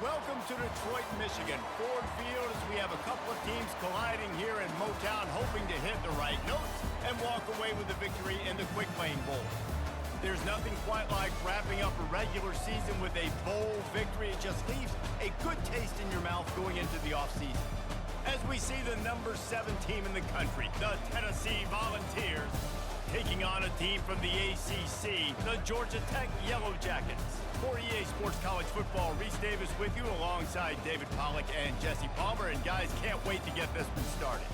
Welcome to Detroit, Michigan. Ford Field as we have a couple of teams colliding here in Motown, hoping to hit the right notes and walk away with the victory in the Quick Lane Bowl. There's nothing quite like wrapping up a regular season with a bowl victory. It just leaves a good taste in your mouth going into the offseason. As we see the number 7 team in the country, the Tennessee Volunteers, taking on a team from the ACC, the Georgia Tech Yellow Jackets. For EA Sports College Football, Reese Davis with you alongside David Pollack and Jesse Palmer. And guys, can't wait to get this one started.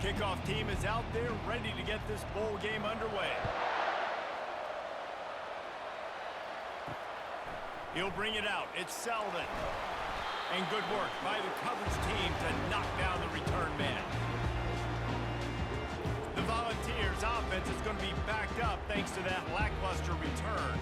Kickoff team is out there ready to get this bowl game underway. He'll bring it out. It's Selden. And good work by the coverage team to knock down the return man. The Volunteers offense is going to be backed up thanks to that lackluster return.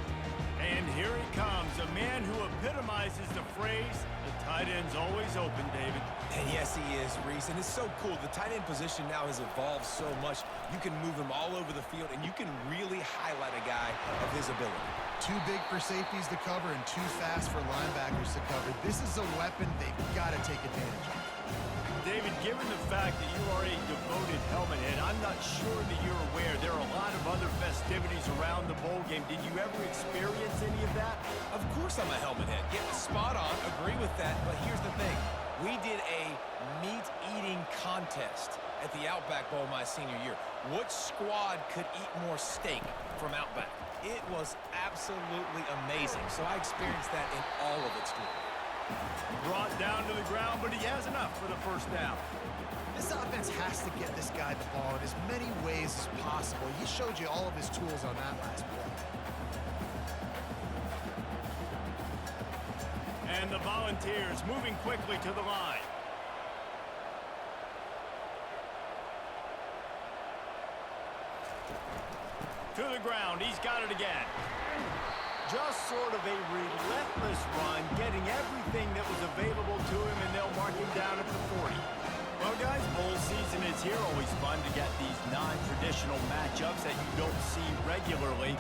And here he comes, a man who epitomizes the phrase, the tight end's always open, David. And yes, he is, Reese. And it's so cool. The tight end position now has evolved so much. You can move him all over the field, and you can really highlight a guy of his ability. Too big for safeties to cover and too fast for linebackers to cover. This is a weapon they've got to take advantage of. David, given the fact that you are a devoted helmet head, I'm not sure that you're aware there are a lot of other festivities around the bowl game. Did you ever experience any of that? Of course I'm a helmet head. Yeah, spot on. Agree with that. But here's the thing. We did a meat-eating contest at the Outback Bowl my senior year. Which squad could eat more steak from Outback? It was absolutely amazing. So I experienced that in all of its glory. Brought down to the ground, but he has enough for the first down. This offense has to get this guy the ball in as many ways as possible. He showed you all of his tools on that last play. And the Volunteers moving quickly to the line. To the ground, he's got it again. Just sort of a relentless run, getting everything that was available to him, and they'll mark him down at the 40. Well, guys, bowl season is here. Always fun to get these non-traditional matchups that you don't see regularly.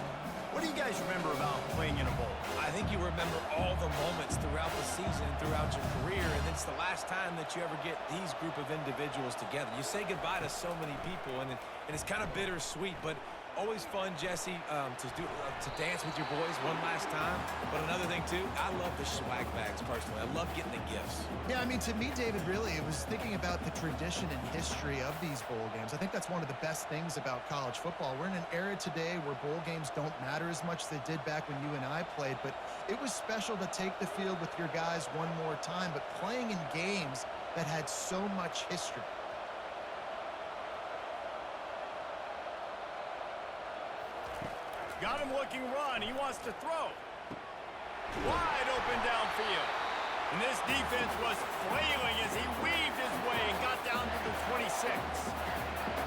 What do you guys remember about playing in a bowl? I think you remember all the moments throughout the season, throughout your career, and it's the last time that you ever get these group of individuals together. You say goodbye to so many people, and it's kind of bittersweet, but always fun, Jesse, to dance with your boys one last time. But another thing, too, I love the swag bags, personally. I love getting the gifts. Yeah, I mean, to me, David, really, it was thinking about the tradition and history of these bowl games. I think that's one of the best things about college football. We're in an era today where bowl games don't matter as much as they did back when you and I played, but it was special to take the field with your guys one more time, but playing in games that had so much history. Got him looking run. He wants to throw. Wide open downfield. And this defense was flailing as he weaved his way and got down to the 26.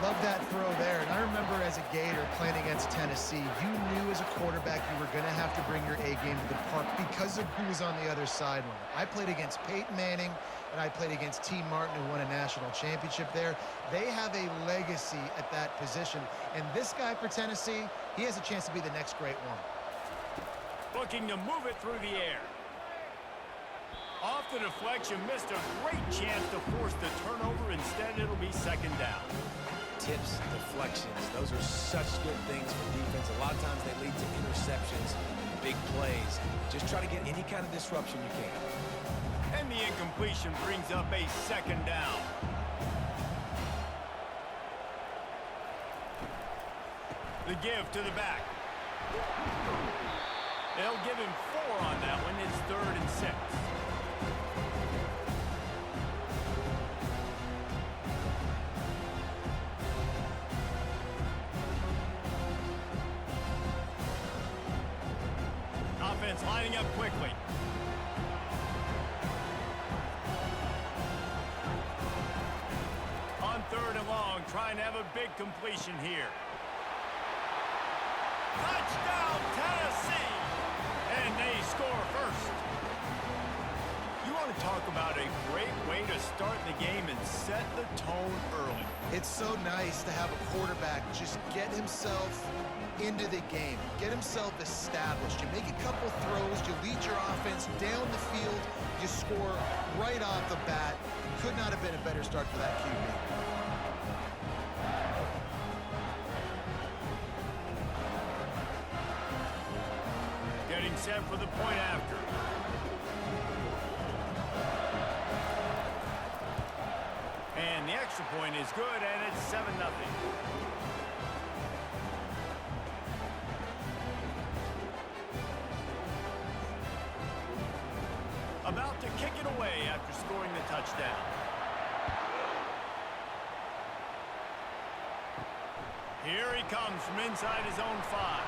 Love that throw there. And I remember as a Gator playing against Tennessee, you knew as a quarterback you were going to have to bring your A game to the park because of who was on the other sideline. I played against Peyton Manning, and I played against T. Martin, who won a national championship there. They have a legacy at that position. And this guy for Tennessee, he has a chance to be the next great one. Looking to move it through the air. Off the deflection, missed a great chance to force the turnover. Instead, it'll be second down. Tips, deflections, those are such good things for defense. A lot of times they lead to interceptions, big plays. Just try to get any kind of disruption you can. And the incompletion brings up a second down. The give to the back. They'll give him 4 on that one. It's 3rd and 6. Offense lining up quickly. On 3rd and long, trying to have a big completion here. Touchdown, Tennessee! And they score first. You want to talk about a great way to start the game and set the tone early. It's so nice to have a quarterback just get himself into the game, get himself established. You make a couple throws, you lead your offense down the field, you score right off the bat. Could not have been a better start for that QB. Getting set for the point after. And the extra point is good, and it's 7-0. About to kick it away after scoring the touchdown. Here he comes from inside his own 5.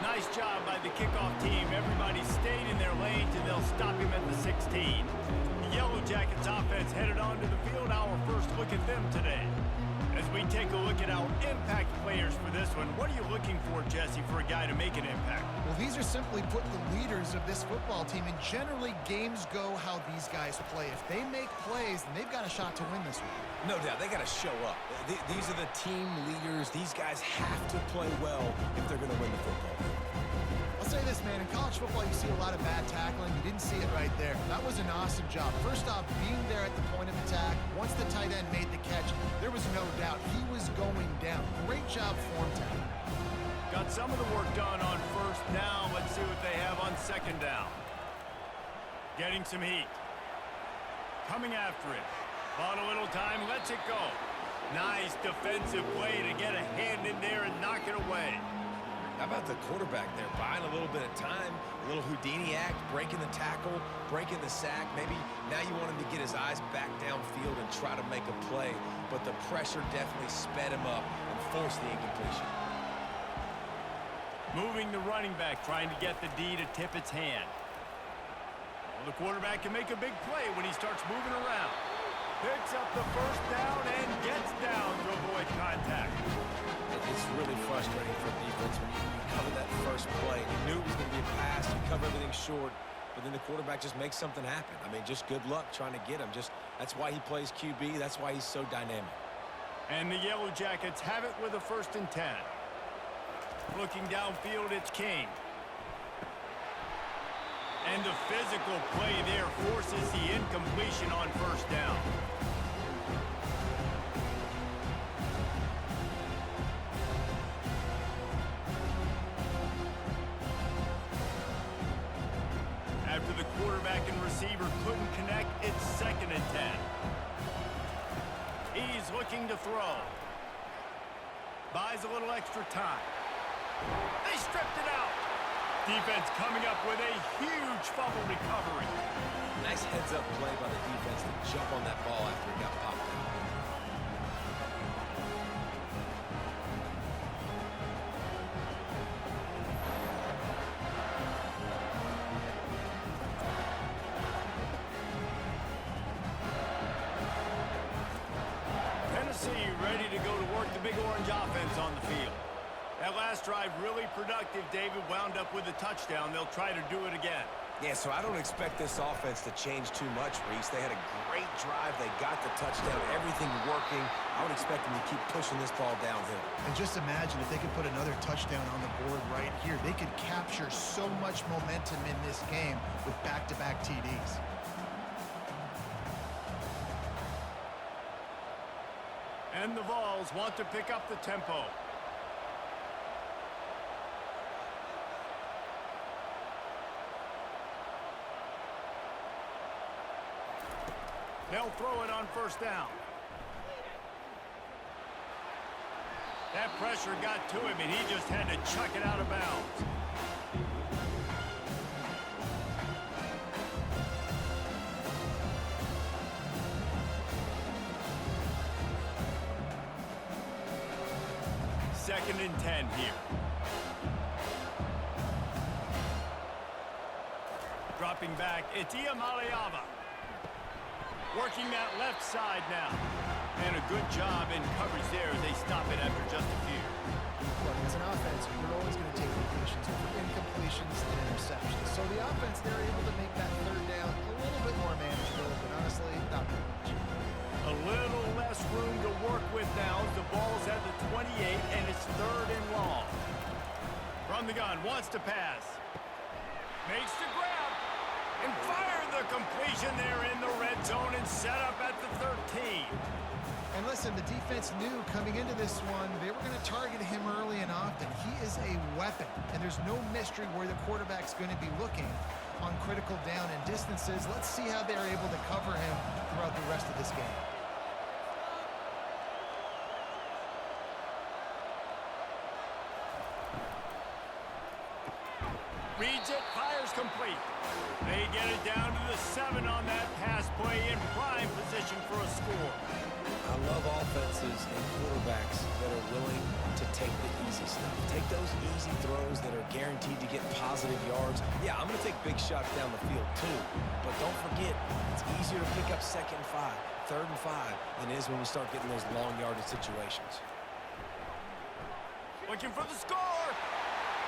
Nice job by the kickoff team. Everybody stayed in their lanes, and they'll stop him at the 16. The Yellow Jackets offense headed onto the field. Our first look at them today. As we take a look at our impact players for this one, what are you looking for, Jesse, for a guy to make an impact? Well, these are simply put the leaders of this football team, and generally games go how these guys play. If they make plays, then they've got a shot to win this one. No doubt, they got to show up. These are the team leaders. These guys have to play well if they're going to win the football game. I'll say this, man. In college football, you see a lot of bad tackling. You didn't see it right there. That was an awesome job. First off, being there at the point of attack. Once the tight end made the catch, there was no doubt he was going down. Great job for him, Ted. Got some of the work done on first down. Let's see what they have on second down. Getting some heat. Coming after it. Bought a little time, lets it go. Nice defensive play to get a hand in there and knock it away. How about the quarterback there, buying a little bit of time, a little Houdini act, breaking the tackle, breaking the sack. Maybe now you want him to get his eyes back downfield and try to make a play, but the pressure definitely sped him up and forced the incompletion. Moving the running back, trying to get the D to tip its hand. Well, the quarterback can make a big play when he starts moving around. Picks up the first down and gets down to avoid contact. It's really frustrating for defense when you cover that first play. You knew it was going to be a pass. You cover everything short, but then the quarterback just makes something happen. I mean, just good luck trying to get him. That's why he plays QB. That's why he's so dynamic. And the Yellow Jackets have it with a 1st and 10. Looking downfield, it's King. And the physical play there forces the incompletion on first down. After the quarterback and receiver couldn't connect, it's 2nd and 10. He's looking to throw. Buys a little extra time. They stripped it out. Defense coming up with a huge fumble recovery. Nice heads-up play by the defense to jump on that ball after it got popped out. Tennessee ready to go to work the Big Orange offense on the field. That last drive really productive. David wound up with a touchdown. They'll try to do it again. Yeah, so I don't expect this offense to change too much, Reese. They had a great drive. They got the touchdown, everything working. I would expect them to keep pushing this ball downhill. And just imagine if they could put another touchdown on the board right here. They could capture so much momentum in this game with back-to-back TDs. And the Vols want to pick up the tempo. They'll throw it on first down. That pressure got to him, and he just had to chuck it out of bounds. Second and 10 here. Dropping back, it's Iamaleava. Working that left side now. And a good job in coverage there as they stop it after just a few. Look, as an offense, you're always going to take completions over incompletions and interceptions. So the offense, they're able to make that third down a little bit more manageable, but honestly, not very much. A little less room to work with now as the ball's at the 28, and it's 3rd and long. From the gun, wants to pass. Makes the grab. And fire the completion there in the red zone and set up at the 13. And listen, the defense knew coming into this one, they were going to target him early and often. He is a weapon, and there's no mystery where the quarterback's going to be looking on critical down and distances. Let's see how they're able to cover him throughout the rest of this game. Reads it, fires complete. They get it down to the 7 on that pass play in prime position for a score. I love offenses and quarterbacks that are willing to take the easy stuff. Take those easy throws that are guaranteed to get positive yards. Yeah, I'm going to take big shots down the field too. But don't forget, it's easier to pick up 2nd and 5, 3rd and 5 than it is when we start getting those long yardage situations. Looking for the score.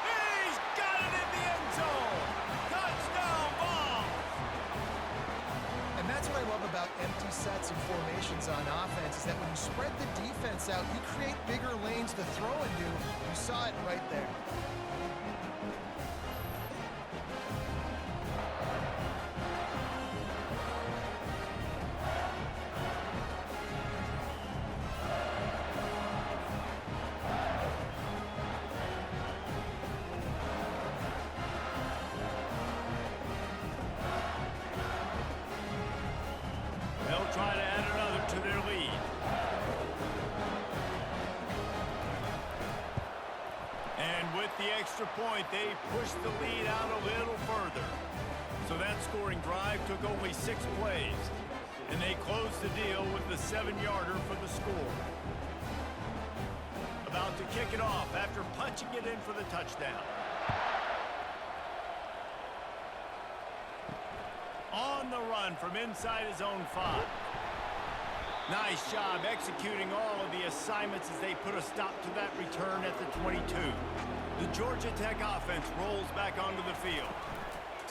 He's got it in the end zone. Touchdown ball. And that's what I love about empty sets and formations on offense is that when you spread the defense out, you create bigger lanes to throw into. You saw it right there. They'll try to add another to their lead. And with the extra point, they push the lead out a little further. So that scoring drive took only 6 plays. And they closed the deal with the 7-yarder for the score. About to kick it off after punching it in for the touchdown. On the run from inside his own 5. Nice job executing all of the assignments as they put a stop to that return at the 22. The Georgia Tech offense rolls back onto the field.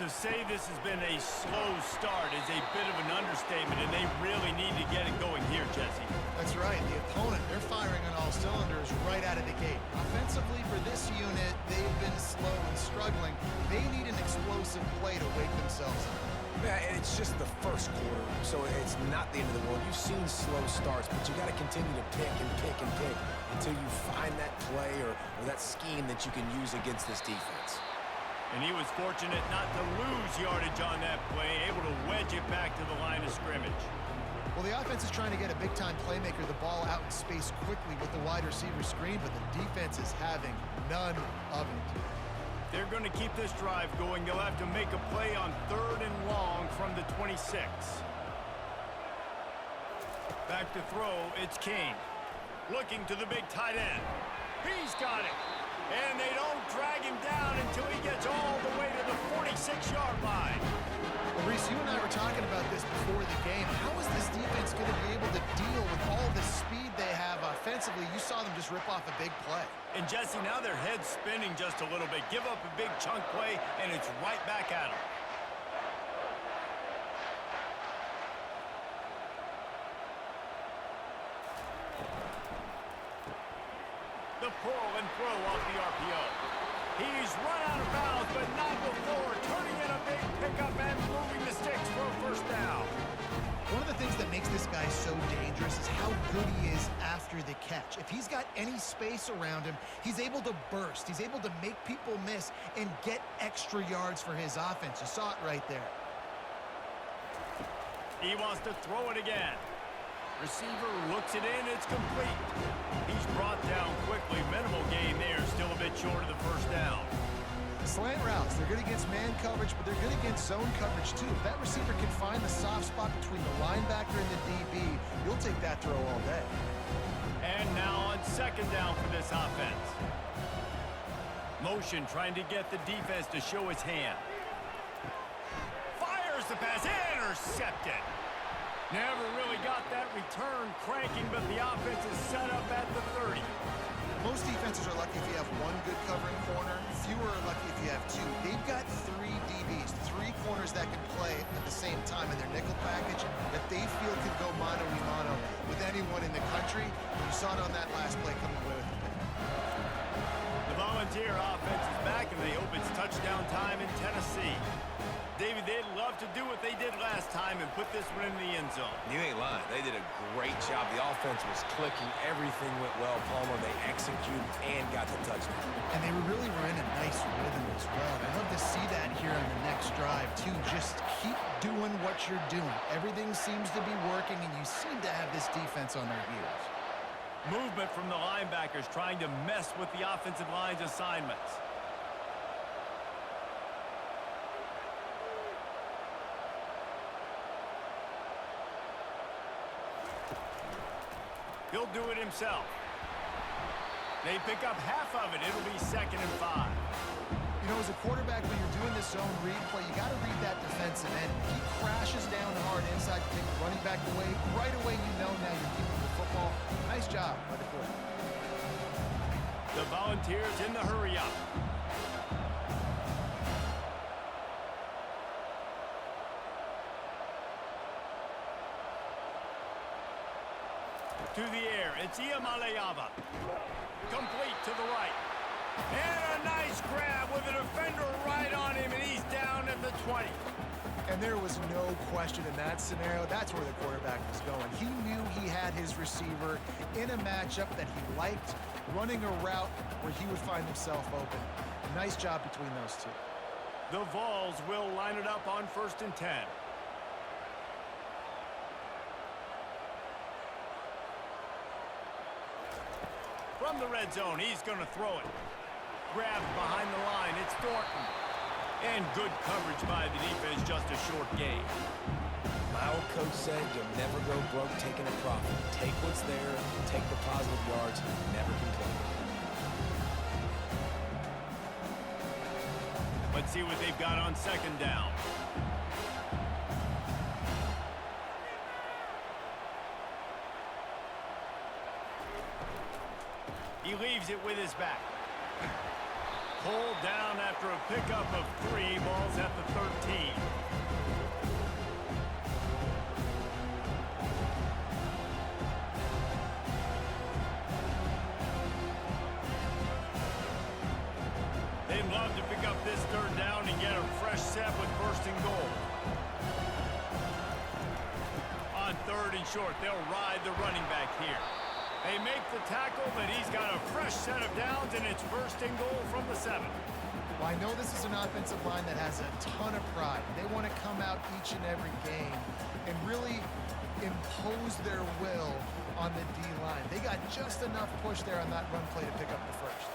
To say this has been a slow start is a bit of an understatement, and they really need to get it going here, Jesse. That's right. The opponent, they're firing on all cylinders right out of the gate. Offensively for this unit, they've been slow and struggling. They need an explosive play to wake themselves up. Yeah, and it's just the first quarter, so it's not the end of the world. You've seen slow starts, but you got to continue to pick and pick and pick until you find that play or that scheme that you can use against this defense. And he was fortunate not to lose yardage on that play, able to wedge it back to the line of scrimmage. Well, the offense is trying to get a big-time playmaker the ball out in space quickly with the wide receiver screen, but the defense is having none of it. They're going to keep this drive going. They'll have to make a play on 3rd and long from the 26. Back to throw, it's King. Looking to the big tight end. He's got it. And they don't drag him down until he gets all the way to the 46-yard line. Well, Reese, you and I were talking about this before the game. How is this defense going to be able to deal with all the speed they have offensively? You saw them just rip off a big play. And Jesse, now their head's spinning just a little bit. Give up a big chunk play, and it's right back at them. The pull and throw off the RPO. He's run out of bounds, but not before turning in a big pickup and moving the sticks for a first down. One of the things that makes this guy so dangerous is how good he is after the catch. If he's got any space around him, he's able to burst. He's able to make people miss and get extra yards for his offense. You saw it right there. He wants to throw it again. Receiver looks it in. It's complete. He's brought down quickly. Minimal gain there. Still a bit short of the first down. Slant routes, they're good against man coverage, but they're good against zone coverage too. If that receiver can find the soft spot between the linebacker and the DB, you'll take that throw all day. And now on 2nd down for this offense. Motion trying to get the defense to show his hand. Fires the pass. Intercepted. Never really got that return cranking, but the offense is set up at the 30. Most defenses are lucky if you have one good covering corner. Fewer are lucky if you have two. They've got three DBs, three corners that can play at the same time in their nickel package that they feel can go mano-a-mano with anyone in the country. You saw it on that last play coming away with the pick. The Volunteer offense is back, and they hope it's touchdown time in Tennessee. David, they'd love to do what they did last time and put this one in the end zone. You ain't lying. They did a great job. The offense was clicking. Everything went well, Palmer. They executed and got the touchdown. And they were in a nice rhythm as well. I'd love to see that here on the next drive, too. Just keep doing what you're doing. Everything seems to be working, and you seem to have this defense on their heels. Movement from the linebackers trying to mess with the offensive line's assignments. He'll do it himself. They pick up half of it. It'll be 2nd and 5. You know, as a quarterback, when you're doing this zone read play, you got to read that defensive end. If he crashes down hard inside to take the running back away, right away you know now you're keeping the football. Nice job by the quarterback. The Volunteers in the hurry up. To the air, it's Iamaleava. Complete to the right. And a nice grab with a defender right on him, and he's down at the 20. And there was no question in that scenario. That's where the quarterback was going. He knew he had his receiver in a matchup that he liked, running a route where he would find himself open. Nice job between those two. The Vols will line it up on 1st and 10. From the red zone, he's going to throw it. Grabbed behind the line, it's Thornton. And good coverage by the defense, just a short gain. My old coach said you'll never go broke taking a profit. Take what's there, take the positive yards, never complain. Let's see what they've got on 2nd down. He leaves it with his back. Pulled down after a pickup of 3. Ball's at the 13. They'd love to pick up this 3rd down and get a fresh set with 1st and goal. On 3rd and short, they'll ride the running back here. They make the tackle, but he's got a fresh set of downs, and it's 1st and goal from the 7. Well, I know this is an offensive line that has a ton of pride. They want to come out each and every game and really impose their will on the D-line. They got just enough push there on that run play to pick up the 1st.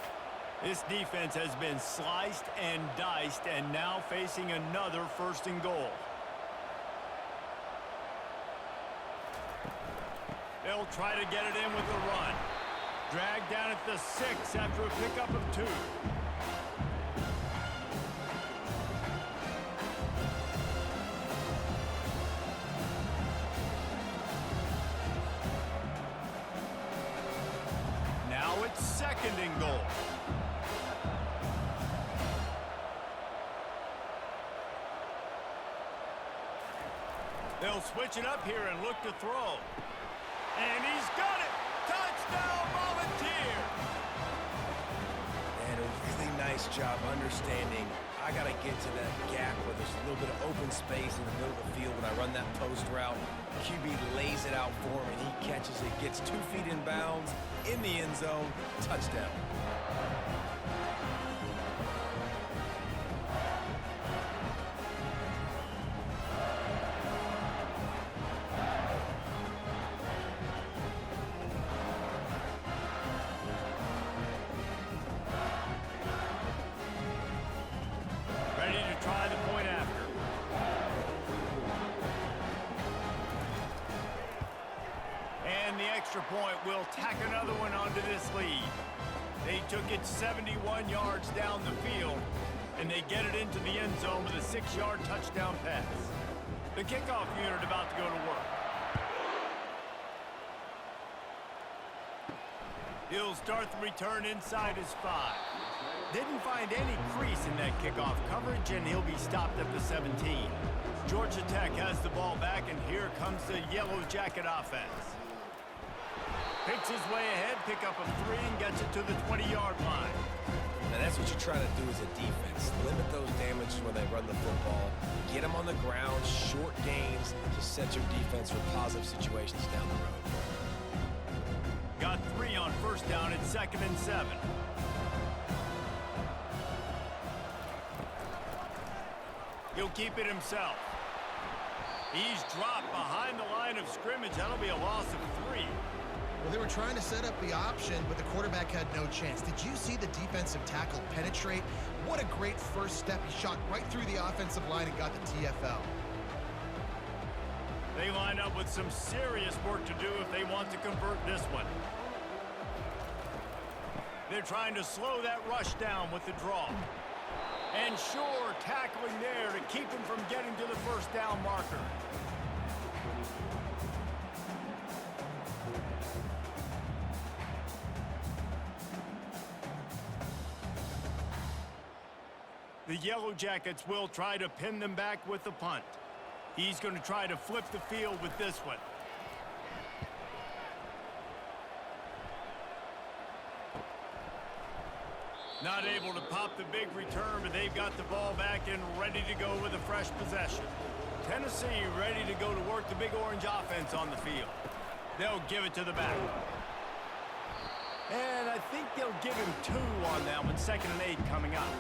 This defense has been sliced and diced, and now facing another 1st and goal. They'll try to get it in with the run. Dragged down at the 6 after a pickup of 2. Now it's 2nd and goal. They'll switch it up here and look to throw. And he's got it! Touchdown, Volunteer! And a really nice job understanding I got to get to that gap where there's a little bit of open space in the middle of the field when I run that post route. QB lays it out for him, and he catches it, gets 2 feet in bounds, in the end zone, touchdown. Extra point will tack another one onto this lead. They took it 71 yards down the field, and they get it into the end zone with a 6-yard touchdown pass. The kickoff unit about to go to work. He'll start the return inside his 5. Didn't find any crease in that kickoff coverage, and he'll be stopped at the 17. Georgia Tech has the ball back, and here comes the Yellow Jacket offense. Picks his way ahead, pick up a 3, and gets it to the 20-yard line. And that's what you're trying to do as a defense. Limit those damages when they run the football. Get them on the ground, short gains to set your defense for positive situations down the road. Got 3 on first down at 2nd and 7. He'll keep it himself. He's dropped behind the line of scrimmage. That'll be a loss of 3. Well, they were trying to set up the option, but the quarterback had no chance. Did you see the defensive tackle penetrate? What a great first step. He shot right through the offensive line and got the TFL. They line up with some serious work to do if they want to convert this one. They're trying to slow that rush down with the draw. And sure, tackling there to keep him from getting to the first down marker. The Yellow Jackets will try to pin them back with the punt. He's going to try to flip the field with this one. Not able to pop the big return, but they've got the ball back and ready to go with a fresh possession. Tennessee ready to go to work the Big Orange offense on the field. They'll give it to the back. And I think they'll give him 2 on that one. 2nd and 8 coming up.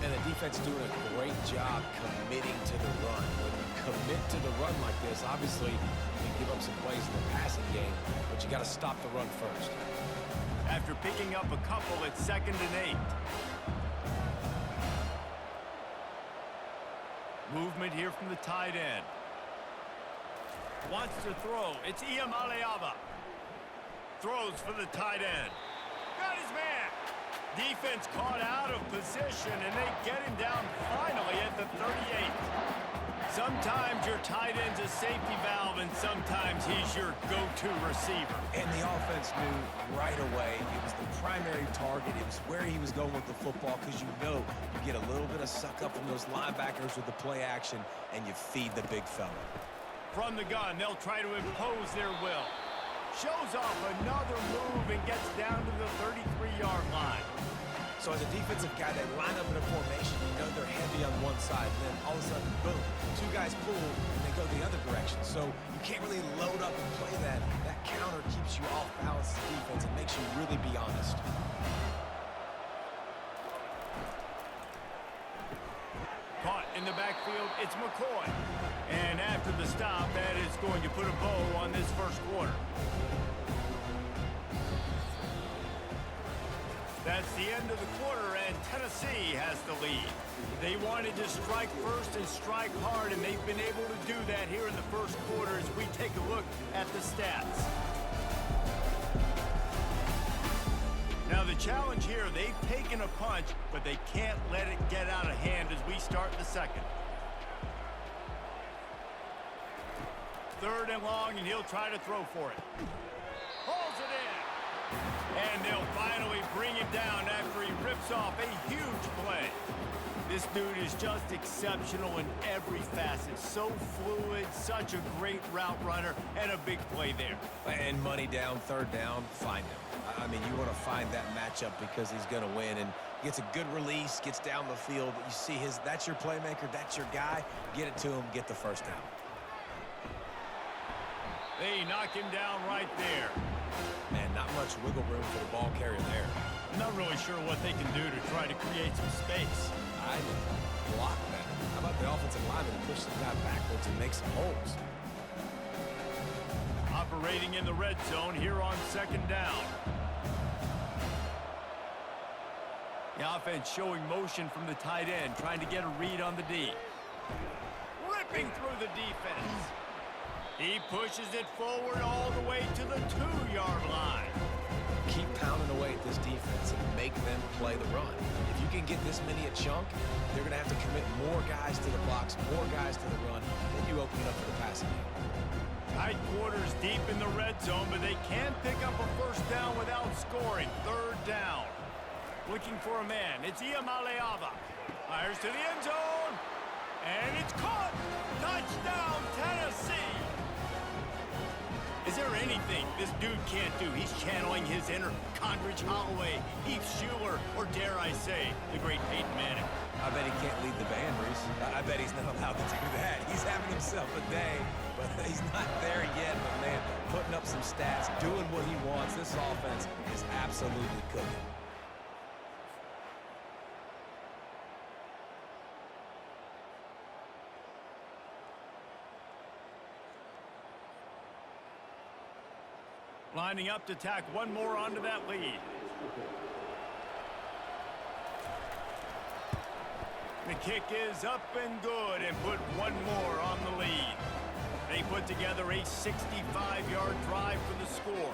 And the defense doing a great job committing to the run. When you commit to the run like this, obviously you can give up some plays in the passing game, but you got to stop the run first. After picking up a couple at 2nd and 8. Movement here from the tight end. Wants to throw. It's Iamaleava. Throws for the tight end. Got his man. Defense caught out of position, and they get him down finally at the 38. Sometimes your tight end's a safety valve, and sometimes he's your go-to receiver. And the offense knew right away it was the primary target. It was where he was going with the football, because you know you get a little bit of suck up from those linebackers with the play action, and you feed the big fella. From the gun, they'll try to impose their will. Shows off another move and gets down to the 33-yard line. So as a defensive guy, they line up in a formation. You know they're heavy on one side, and then all of a sudden, boom, 2 guys pull, and they go the other direction. So you can't really load up and play that. That counter keeps you off balance as a defense and makes you really be honest. Caught in the backfield, it's McCoy. And after the stop, that is going to put a bow on this first quarter. That's the end of the quarter, and Tennessee has the lead. They wanted to strike first and strike hard, and they've been able to do that here in the first quarter as we take a look at the stats. Now the challenge here, they've taken a punch, but they can't let it get out of hand as we start the second. 3rd and long, and he'll try to throw for it. Pulls it in. And they'll finally bring him down after he rips off a huge play. This dude is just exceptional in every facet. So fluid, such a great route runner, and a big play there. And money down, 3rd down, find him. I mean, you want to find that matchup because he's going to win, and gets a good release, gets down the field. You see that's your playmaker, that's your guy. Get it to him, get the first down. They knock him down right there. Man, not much wiggle room for the ball carrier there. I'm not really sure what they can do to try to create some space. I would block that. How about the offensive lineman to push the guy backwards and make some holes? Operating in the red zone here on 2nd down. The offense showing motion from the tight end, trying to get a read on the D. Ripping through the defense. He pushes it forward all the way to the 2-yard line. Keep pounding away at this defense and make them play the run. If you can get this many a chunk, they're going to have to commit more guys to the box, more guys to the run, then you open it up for the passing game. Tight quarters deep in the red zone, but they can pick up a first down without scoring. Third down. Looking for a man. It's Iamaleava. Fires to the end zone. And it's caught. Touchdown, Tennessee. Is there anything this dude can't do? He's channeling his inner Condridge Holloway, Heath Schuler, or dare I say, the great Peyton Manning. I bet he can't lead the band, Reese. I bet he's not allowed to do that. He's having himself a day, but he's not there yet. But, man, putting up some stats, doing what he wants. This offense is absolutely cooking. Lining up to tack one more onto that lead. The kick is up and good and put one more on the lead. They put together a 65-yard drive for the score.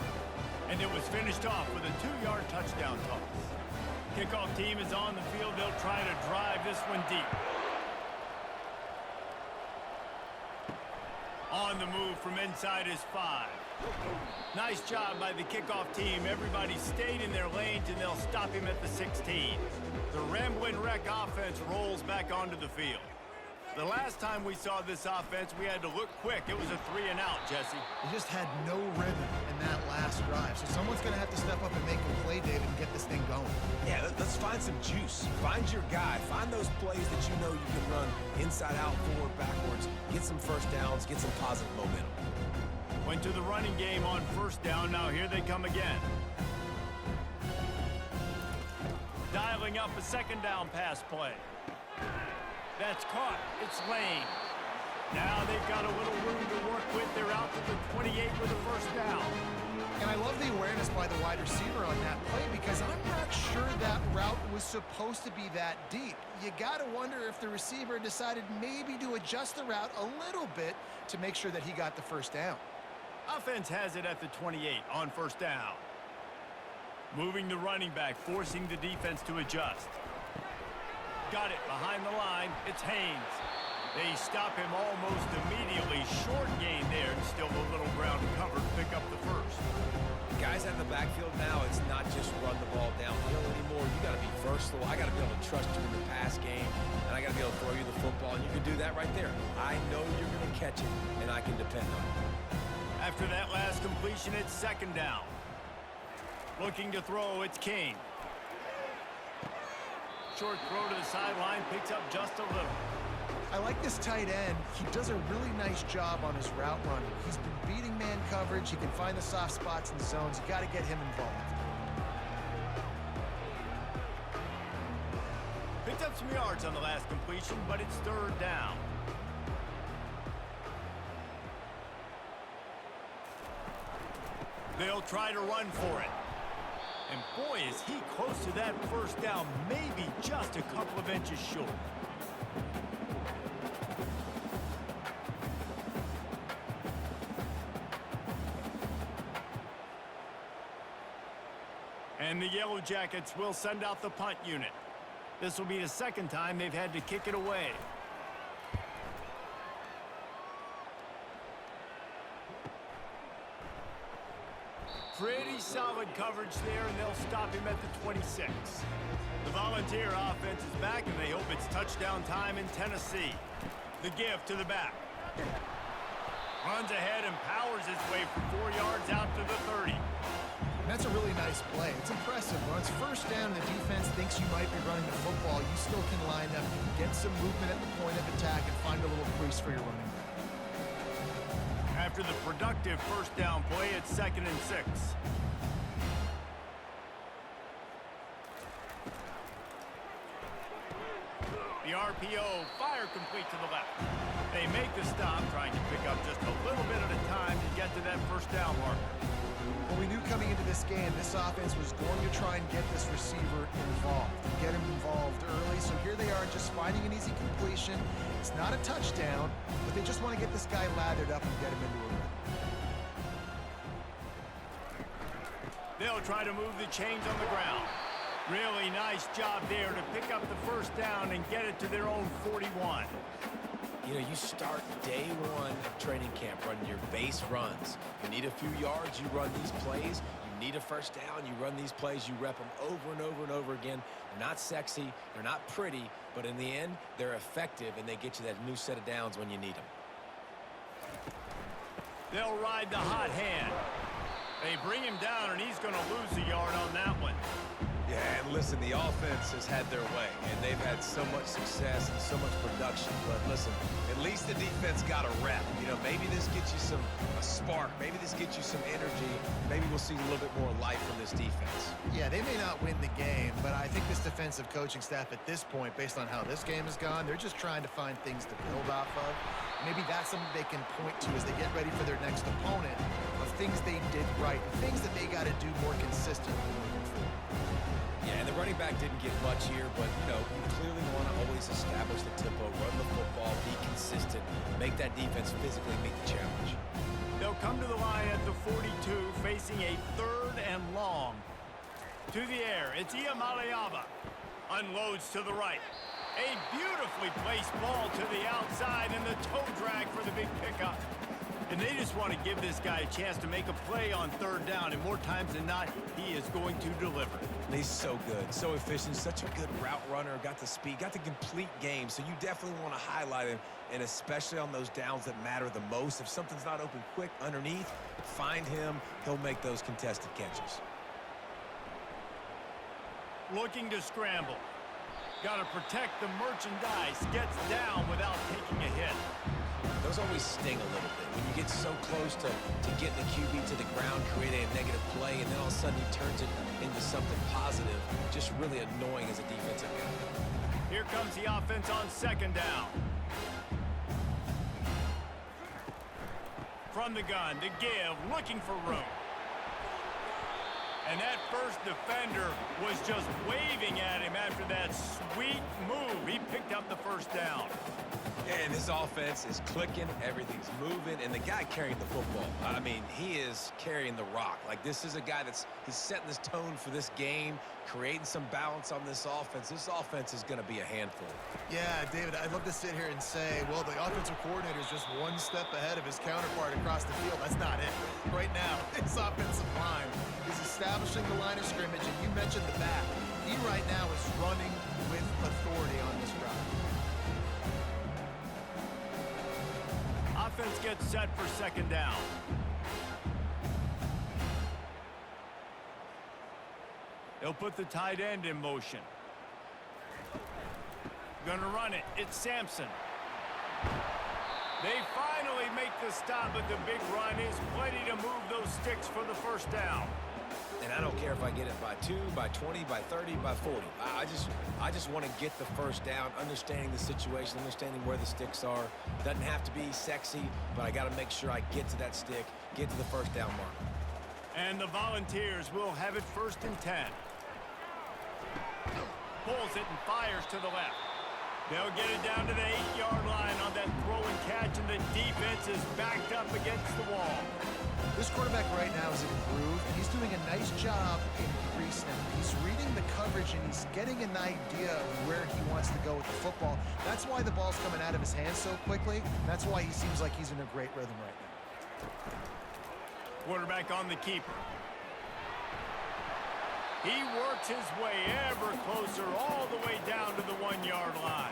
And it was finished off with a 2-yard touchdown toss. Kickoff team is on the field. They'll try to drive this one deep. On the move from inside his 5. Nice job by the kickoff team. Everybody stayed in their lanes, and they'll stop him at the 16. The Ramblin' Wreck offense rolls back onto the field. The last time we saw this offense, we had to look quick. It was a 3-and-out, Jesse. They just had no rhythm in that last drive. So someone's going to have to step up and make a play, David, and get this thing going. Yeah, let's find some juice. Find your guy. Find those plays that you know you can run inside out, forward, backwards. Get some first downs. Get some positive momentum. Went to the running game on first down. Now here they come again. Dialing up a second down pass play. That's caught. It's Lane. Now they've got a little room to work with. They're out to the 28 with a first down. And I love the awareness by the wide receiver on that play because I'm not sure that route was supposed to be that deep. You got to wonder if the receiver decided maybe to adjust the route a little bit to make sure that he got the first down. Offense has it at the 28 on first down. Moving the running back, forcing the defense to adjust. Got it behind the line. It's Haynes. They stop him almost immediately. Short gain there, and still a little ground covered. Pick up the first. Guys out in the backfield now, it's not just run the ball downhill anymore. You got to be versatile. I got to be able to trust you in the pass game, and I got to be able to throw you the football, and you can do that right there. I know you're going to catch it, and I can depend on it. After that last completion, it's second down. Looking to throw, it's King. Short throw to the sideline, picks up just a little. I like this tight end. He does a really nice job on his route running. He's been beating man coverage. He can find the soft spots in the zones. You got to get him involved. Picked up some yards on the last completion, but it's third down. They'll try to run for it. And boy, is he close to that first down, maybe just a couple of inches short. And the Yellow Jackets will send out the punt unit. This will be the second time they've had to kick it away. Pretty solid coverage there, and they'll stop him at the 26. The Volunteer offense is back, and they hope it's touchdown time in Tennessee. The give to the back. Runs ahead and powers his way for 4 yards out to the 30. That's a really nice play. It's impressive. When it's first down and the defense thinks you might be running the football, you still can line up, get some movement at the point of attack, and find a little crease for your running back. After the productive first down play, it's 2nd and 6. The RPO, fire complete to the left. They make the stop, trying to pick up just a little bit at a time to get to that first down marker. Well, we knew coming into this game, this offense was going to try and get this receiver involved, get him involved early. So here they are just finding an easy completion. It's not a touchdown, but they just want to get this guy lathered up and get him into a run. They'll try to move the chains on the ground. Really nice job there to pick up the first down and get it to their own 41. You know, you start day one of training camp running your base runs. You need a few yards, you run these plays. You need a first down, you run these plays, you rep them over and over and over again. They're not sexy, they're not pretty, but in the end, they're effective, and they get you that new set of downs when you need them. They'll ride the hot hand. They bring him down, and he's going to lose a yard on that one. Yeah, and listen, the offense has had their way, and they've had so much success and so much production. But listen, at least the defense got a rep. You know, maybe this gets you a spark. Maybe this gets you some energy. Maybe we'll see a little bit more life from this defense. Yeah, they may not win the game, but I think this defensive coaching staff at this point, based on how this game has gone, they're just trying to find things to build off of. Maybe that's something they can point to as they get ready for their next opponent, of things they did right, things that they got to do more consistently moving forward. Yeah, and the running back didn't get much here, but, you know, you clearly want to always establish the tempo, run the football, be consistent, make that defense physically meet the challenge. They'll come to the line at the 42, facing a 3rd and long. To the air, it's Iamaleava. Unloads to the right. A beautifully placed ball to the outside, and the toe drag for the big pickup. And they just want to give this guy a chance to make a play on 3rd down, and more times than not, he is going to deliver. And he's so good, so efficient, such a good route runner, got the speed, got the complete game, so you definitely want to highlight him, and especially on those downs that matter the most. If something's not open quick underneath, find him, he'll make those contested catches. Looking to scramble. Got to protect the merchandise, gets down without taking a hit. Those always sting a little bit. When you get so close to getting the QB to the ground, creating a negative play, and then all of a sudden he turns it into something positive, just really annoying as a defensive guy. Here comes the offense on 2nd down. From the gun to give, looking for room. And that first defender was just waving at him after that sweet move. He picked up the 1st down. And this offense is clicking, everything's moving, and the guy carrying the football, I mean, he is carrying the rock. Like, this is a guy he's setting this tone for this game, creating some balance on this offense. This offense is going to be a handful. Yeah, David, I'd love to sit here and say, well, the offensive coordinator is just one step ahead of his counterpart across the field. That's not it. Right now, his offensive line is establishing the line of scrimmage, and you mentioned the back. He right now is running with authority on this drive. Offense gets set for 2nd down. They'll put the tight end in motion. Gonna run it. It's Sampson. They finally make the stop, but the big run is plenty to move those sticks for the 1st down. And I don't care if I get it by 2, by 20, by 30, by 40. I just want to get the 1st down, understanding the situation, understanding where the sticks are. Doesn't have to be sexy, but I got to make sure I get to that stick, get to the 1st down mark. And the Volunteers will have it 1st and 10. Pulls it and fires to the left. They'll get it down to the 8-yard line on that throw and catch, and the defense is backed up against the wall. This quarterback right now is improved, and he's doing a nice job in pre-snap. He's reading the coverage, and he's getting an idea of where he wants to go with the football. That's why the ball's coming out of his hands so quickly. That's why he seems like he's in a great rhythm right now. Quarterback on the keeper. He works his way ever closer all the way down to the 1-yard line.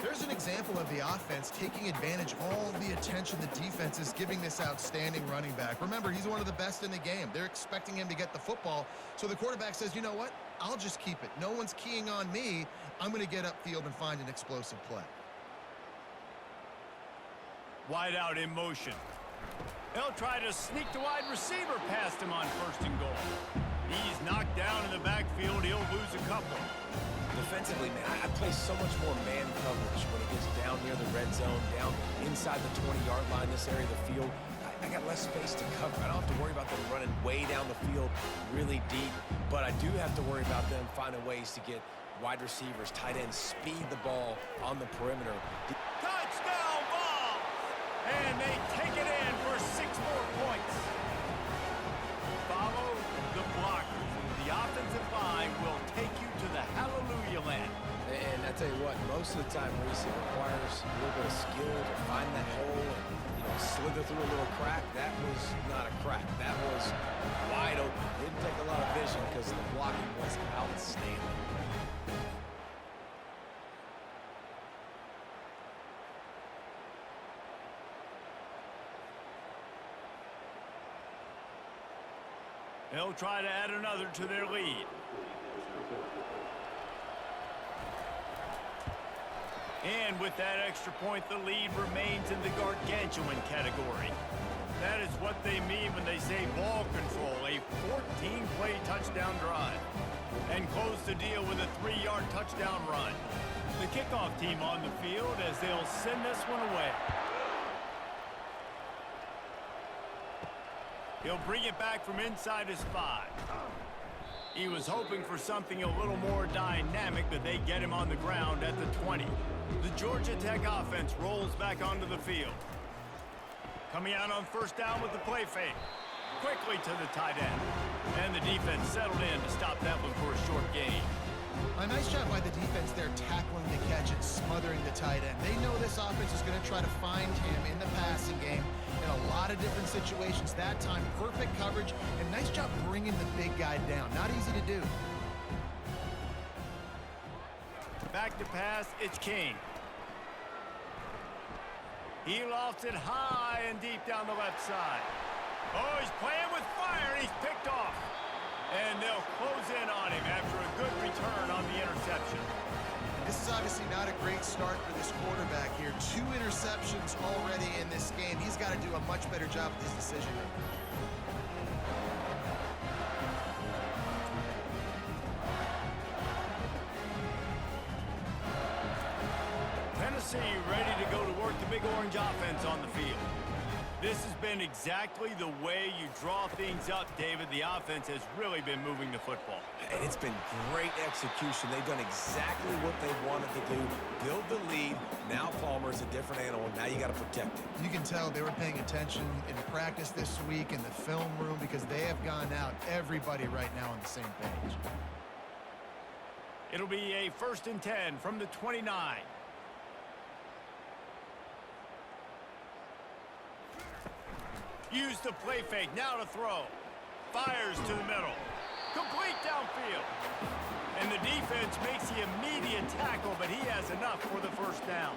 There's an example of the offense taking advantage of all the attention the defense is giving this outstanding running back. Remember, he's one of the best in the game. They're expecting him to get the football, so the quarterback says, you know what? I'll just keep it. No one's keying on me. I'm going to get upfield and find an explosive play. Wide out in motion. They'll try to sneak the wide receiver past him on 1st and goal. He's knocked down in the backfield. He'll lose a couple. Defensively, man, I play so much more man coverage when it gets down near the red zone, down inside the 20-yard line, this area of the field. I got less space to cover. I don't have to worry about them running way down the field really deep, but I do have to worry about them finding ways to get wide receivers, tight ends, speed the ball on the perimeter. Touchdown ball! And they take it in for 6 more points. Follow the blockers. The offensive line will take you to the hallelujah land. And I tell you what, most of the time, Reese, it requires a little bit of skill to find that hole and, slither through a little crack. That was not a crack. That was wide open. Didn't They'll try to add another to their lead. And with that extra point, the lead remains in the gargantuan category. That is what they mean when they say ball control, a 14-play touchdown drive. And close the deal with a 3-yard touchdown run. The kickoff team on the field as they'll send this one away. He'll bring it back from inside his 5. He was hoping for something a little more dynamic, but they get him on the ground at the 20. The Georgia Tech offense rolls back onto the field. Coming out on first down with the play fake. Quickly to the tight end. And the defense settled in to stop that one for a short gain. A nice job by the defense there, tackling the catch and smothering the tight end. They know this offense is going to try to find him in the passing game in a lot of different situations. That time, perfect coverage, and nice job bringing the big guy down. Not easy to do. Back to pass, it's King. He lofts it high and deep down the left side. Oh, he's playing with fire, and he's picked off. And they'll close in on him after a good return on the interception. This is obviously not a great start for this quarterback here. 2 interceptions already in this game. He's got to do a much better job with his decision making. Tennessee ready to go to work the Big Orange offense on the field. This has been exactly the way you draw things up, David. The offense has really been moving the football. And it's been great execution. They've done exactly what they wanted to do. Build the lead. Now Palmer's a different animal. Now you got to protect it. You can tell they were paying attention in practice this week in the film room because they have gone out, everybody right now on the same page. It'll be a 1st and 10 from the 29. Use the play fake, now to throw. Fires to the middle. Complete downfield. And the defense makes the immediate tackle, but he has enough for the first down.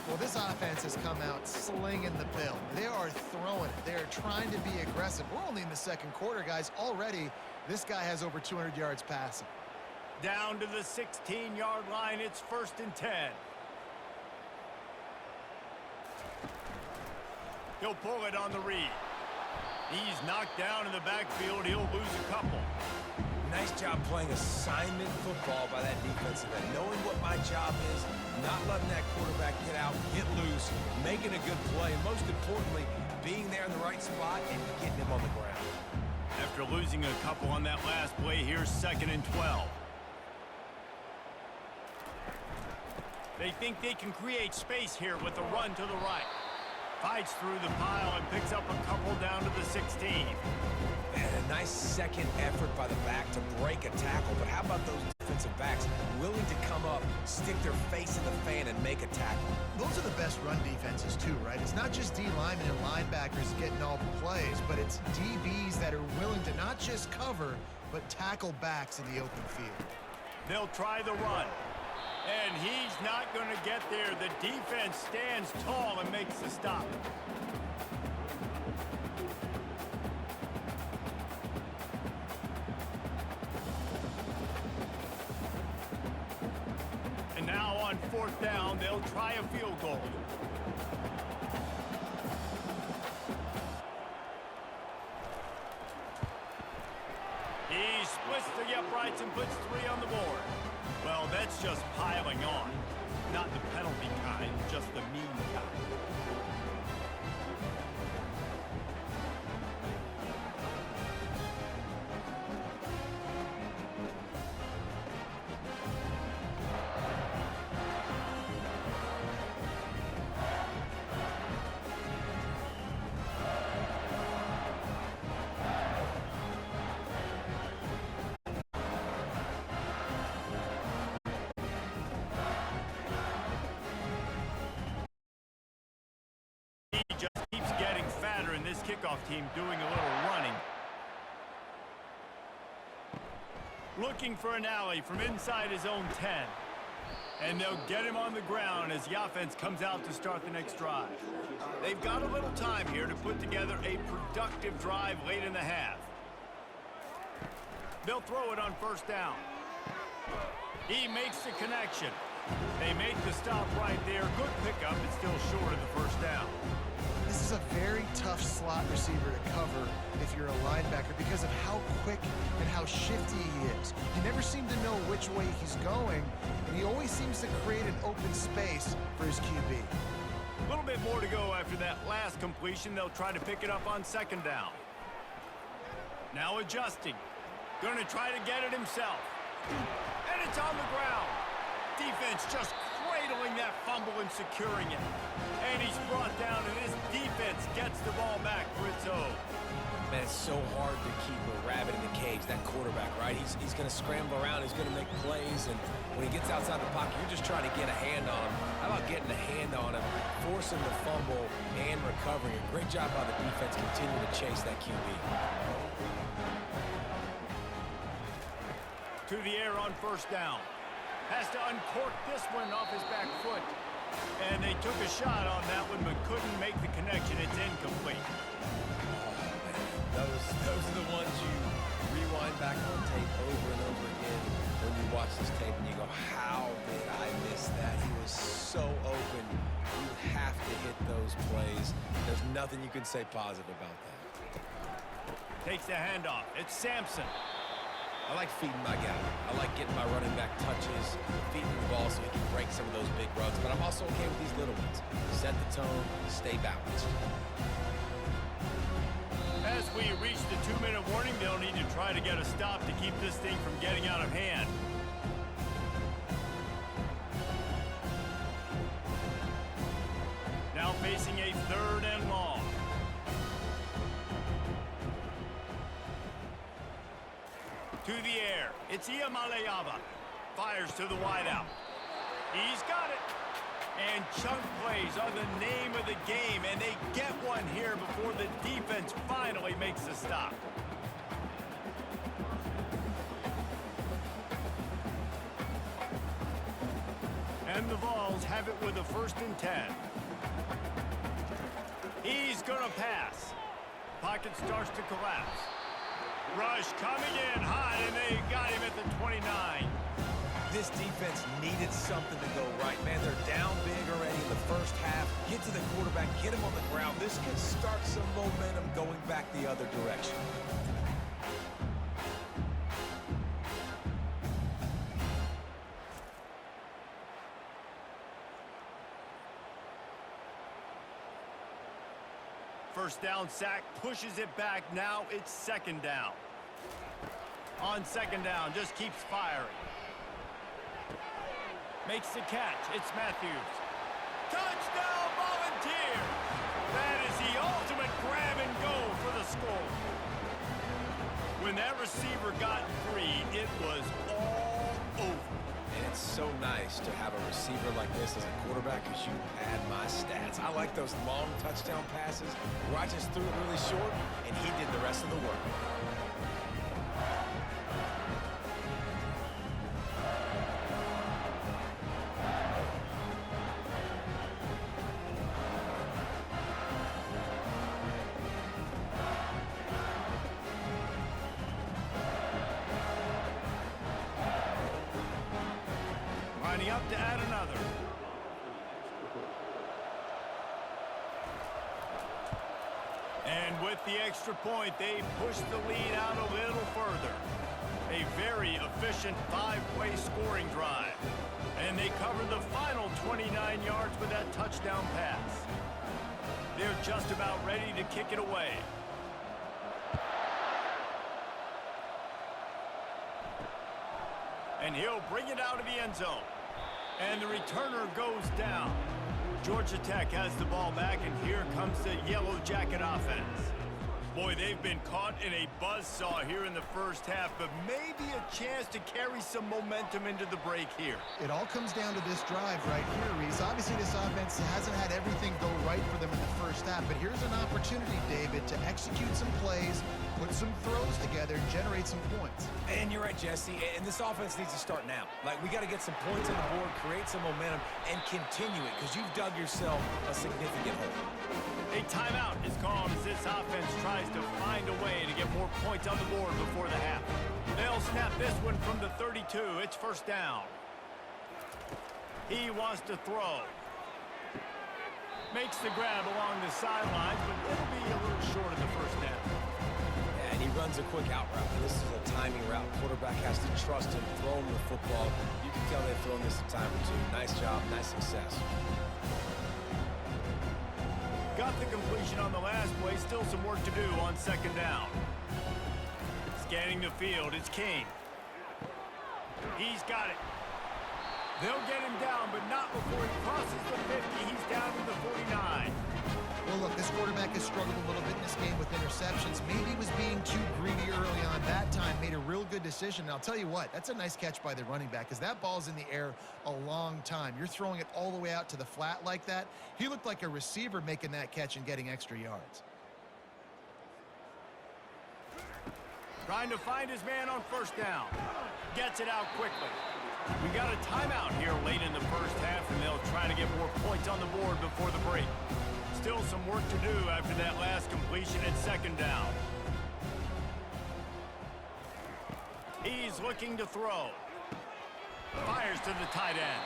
Well, this offense has come out slinging the bill. They are throwing it. They are trying to be aggressive. We're only in the second quarter, guys. Already, this guy has over 200 yards passing. Down to the 16-yard line, it's 1st and 10. He'll pull it on the read. He's knocked down in the backfield. He'll lose a couple. Nice job playing assignment football by that defensive end. Knowing what my job is, not letting that quarterback get out, get loose, making a good play, and most importantly, being there in the right spot and getting him on the ground. After losing a couple on that last play, here's 2nd and 12. They think they can create space here with a run to the right. Fights through the pile and picks up a couple down to the 16. And a nice second effort by the back to break a tackle. But how about those defensive backs willing to come up, stick their face in the fan, and make a tackle? Those are the best run defenses, too, right? It's not just D linemen and linebackers getting all the plays, but it's DBs that are willing to not just cover, but tackle backs in the open field. They'll try the run. And he's not going to get there. The defense stands tall and makes the stop. And now on 4th down, they'll try a field goal. He splits the uprights and puts 3 on the board. Well, that's just piling on. Not the penalty kind, just the mean kind. Just keeps getting fatter, and this kickoff team doing a little running. Looking for an alley from inside his own 10. And they'll get him on the ground as the offense comes out to start the next drive. They've got a little time here to put together a productive drive late in the half. They'll throw it on first down. He makes the connection. They make the stop right there. Good pickup. It's still short of the first down. This is a very tough slot receiver to cover if you're a linebacker because of how quick and how shifty he is. You never seem to know which way he's going, and he always seems to create an open space for his QB. A little bit more to go after that last completion. They'll try to pick it up on second down. Now adjusting. Going to try to get it himself. And it's on the ground. Defense just cradling that fumble and securing it. And he's brought down, and his defense gets the ball back for its own. Man, it's so hard to keep a rabbit in the cage, that quarterback, right? He's going to scramble around. He's going to make plays, and when he gets outside the pocket, you're just trying to get a hand on him. How about getting a hand on him, forcing the fumble, and recovering? A great job by the defense continuing to chase that QB. To the air on first down. Has to uncork this one off his back foot. And they took a shot on that one, but couldn't make the connection. It's incomplete. Those are the ones you rewind back on tape over and over again when you watch this tape and you go, how did I miss that? He was so open. You have to hit those plays. There's nothing you can say positive about that. Takes the handoff. It's Sampson. I like feeding my guy. I like getting my running back touches, feeding the ball so he can break some of those big runs. But I'm also okay with these little ones. Set the tone, stay balanced. As we reach the 2-minute warning, they'll need to try to get a stop to keep this thing from getting out of hand. Now facing a 3rd and long. To the air, it's Iamaleava. Fires to the wideout. He's got it. And chunk plays are the name of the game, and they get one here before the defense finally makes the stop. And the Vols have it with a 1st and 10. He's gonna pass. Pocket starts to collapse. Rush coming in hot, and they got him at the 29. This defense needed something to go right, man. They're down big already in the first half. Get to the quarterback, get him on the ground. This could start some momentum going back the other direction. First down sack, pushes it back. Now it's 2nd down. On 2nd down, just keeps firing. Makes the catch. It's Matthews. Touchdown, Volunteers! That is the ultimate grab and go for the score. When that receiver got free, it was all over. And it's so nice to have a receiver like this as a quarterback because you pad my stats. I like those long touchdown passes where I just threw it really short and he did the rest of the work. Lining up to add another. And with the extra point, they push the lead out a little further. A very efficient 5-play scoring drive. And they cover the final 29 yards with that touchdown pass. They're just about ready to kick it away. And he'll bring it out of the end zone. And the returner goes down. Georgia Tech has the ball back, and here comes the Yellow Jacket offense. Boy, they've been caught in a buzzsaw here in the first half, but maybe a chance to carry some momentum into the break here. It all comes down to this drive right here, Reese. Obviously, this offense hasn't had everything go right for them in the first half, but here's an opportunity, David, to execute some plays, put some throws together, and generate some points. And you're right, Jesse, and this offense needs to start now. Like, we got to get some points on the board, create some momentum, and continue it, because you've dug yourself a significant hole. A timeout is called as this offense tries to find a way to get more points on the board before the half. They'll snap this one from the 32. It's first down. He wants to throw. Makes the grab along the sidelines, but it'll be a little short of the first down. Yeah, and he runs a quick out route. And this is a timing route. Quarterback has to trust him, throw him the football. You can tell they've thrown this a time or two. Nice job, nice success. Got the completion on the last play. Still some work to do on second down. Scanning the field, it's King. He's got it. They'll get him down, but not before he crosses the 50. He's down to the 49. Well, look, this quarterback has struggled a little bit in this game with interceptions. Maybe he was being too greedy early on. That time made a real good decision. And I'll tell you what, that's a nice catch by the running back because that ball's in the air a long time. You're throwing it all the way out to the flat like that. He looked like a receiver making that catch and getting extra yards. Trying to find his man on first down. Gets it out quickly. We got a timeout here late in the first half, and they'll try to get more points on the board before the break. Still some work to do after that last completion at second down. He's looking to throw. Fires to the tight end.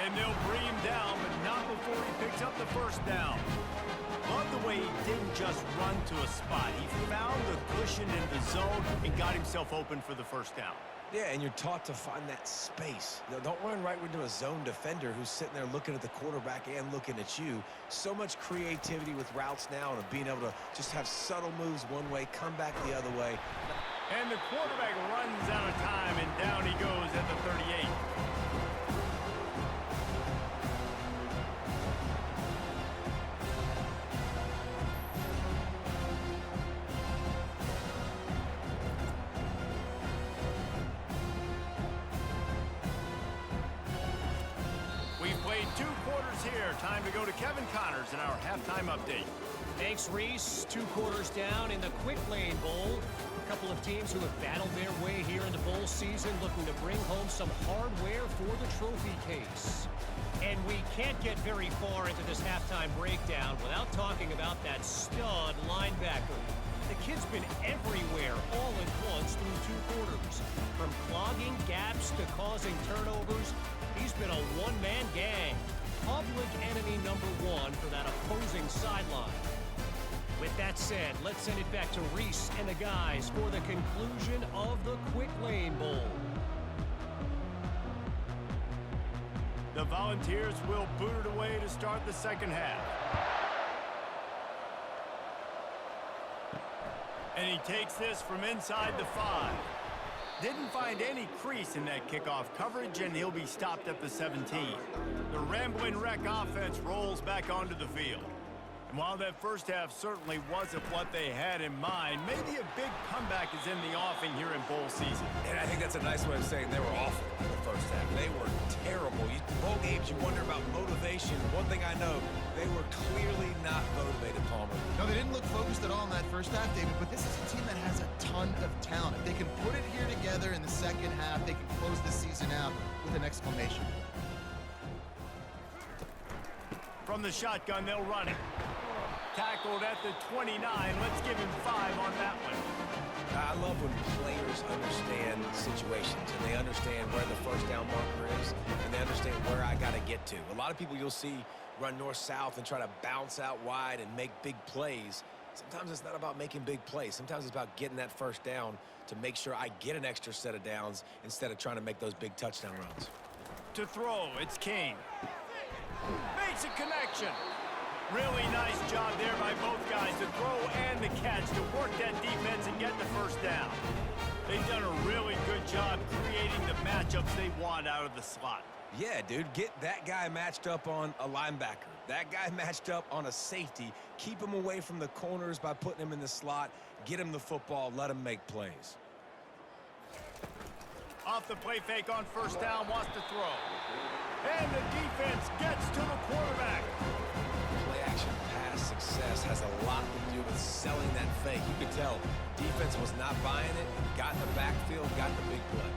And they'll bring him down, but not before he picks up the first down. Love the way he didn't just run to a spot. He found the cushion in the zone and got himself open for the first down. Yeah, and you're taught to find that space. Don't run right into a zone defender who's sitting there looking at the quarterback and looking at you. So much creativity with routes now and being able to just have subtle moves one way, come back the other way. And the quarterback runs out of time, and down he goes at the 38. Time to go to Kevin Connors in our halftime update. Thanks, Reese. 2 quarters down in the Quick Lane Bowl. A couple of teams who have battled their way here into bowl season looking to bring home some hardware for the trophy case. And we can't get very far into this halftime breakdown without talking about that stud linebacker. The kid's been everywhere all at once through 2 quarters. From clogging gaps to causing turnovers, he's been a one-man gang. Public enemy number 1 for that opposing sideline. With that said, let's send it back to Reese and the guys for the conclusion of the Quick Lane Bowl. The Volunteers will boot it away to start the second half. And he takes this from inside the 5. Didn't find any crease in that kickoff coverage, and he'll be stopped at the 17. The Ramblin' Wreck offense rolls back onto the field. And while that first half certainly wasn't what they had in mind, maybe a big comeback is in the offing here in bowl season. And I think that's a nice way of saying they were awful in the first half. They were terrible. Bowl games, you wonder about motivation. One thing I know, they were clearly not motivated, Palmer. No, they didn't look focused at all in that first half, David, but this is a team that has a ton of talent. If they can put it here together in the second half, they can close the season out with an exclamation. From the shotgun, they'll run it. Tackled at the 29. Let's give him 5 on that one. I love when players understand situations and they understand where the first down marker is and they understand where I got to get to. A lot of people you'll see run north-south and try to bounce out wide and make big plays. Sometimes it's not about making big plays. Sometimes it's about getting that first down to make sure I get an extra set of downs instead of trying to make those big touchdown runs. To throw, it's King. Makes a connection. Really nice job there by both guys to throw and the catch to work that defense and get the first down. They've done a really good job creating the matchups they want out of the slot. Yeah, dude, get that guy matched up on a linebacker. That guy matched up on a safety. Keep him away from the corners by putting him in the slot. Get him the football. Let him make plays. Off the play fake on first down, wants to throw. And the defense gets to the quarterback. Play-action pass success has a lot to do with selling that fake. You could tell defense was not buying it, got in the backfield, got the big play.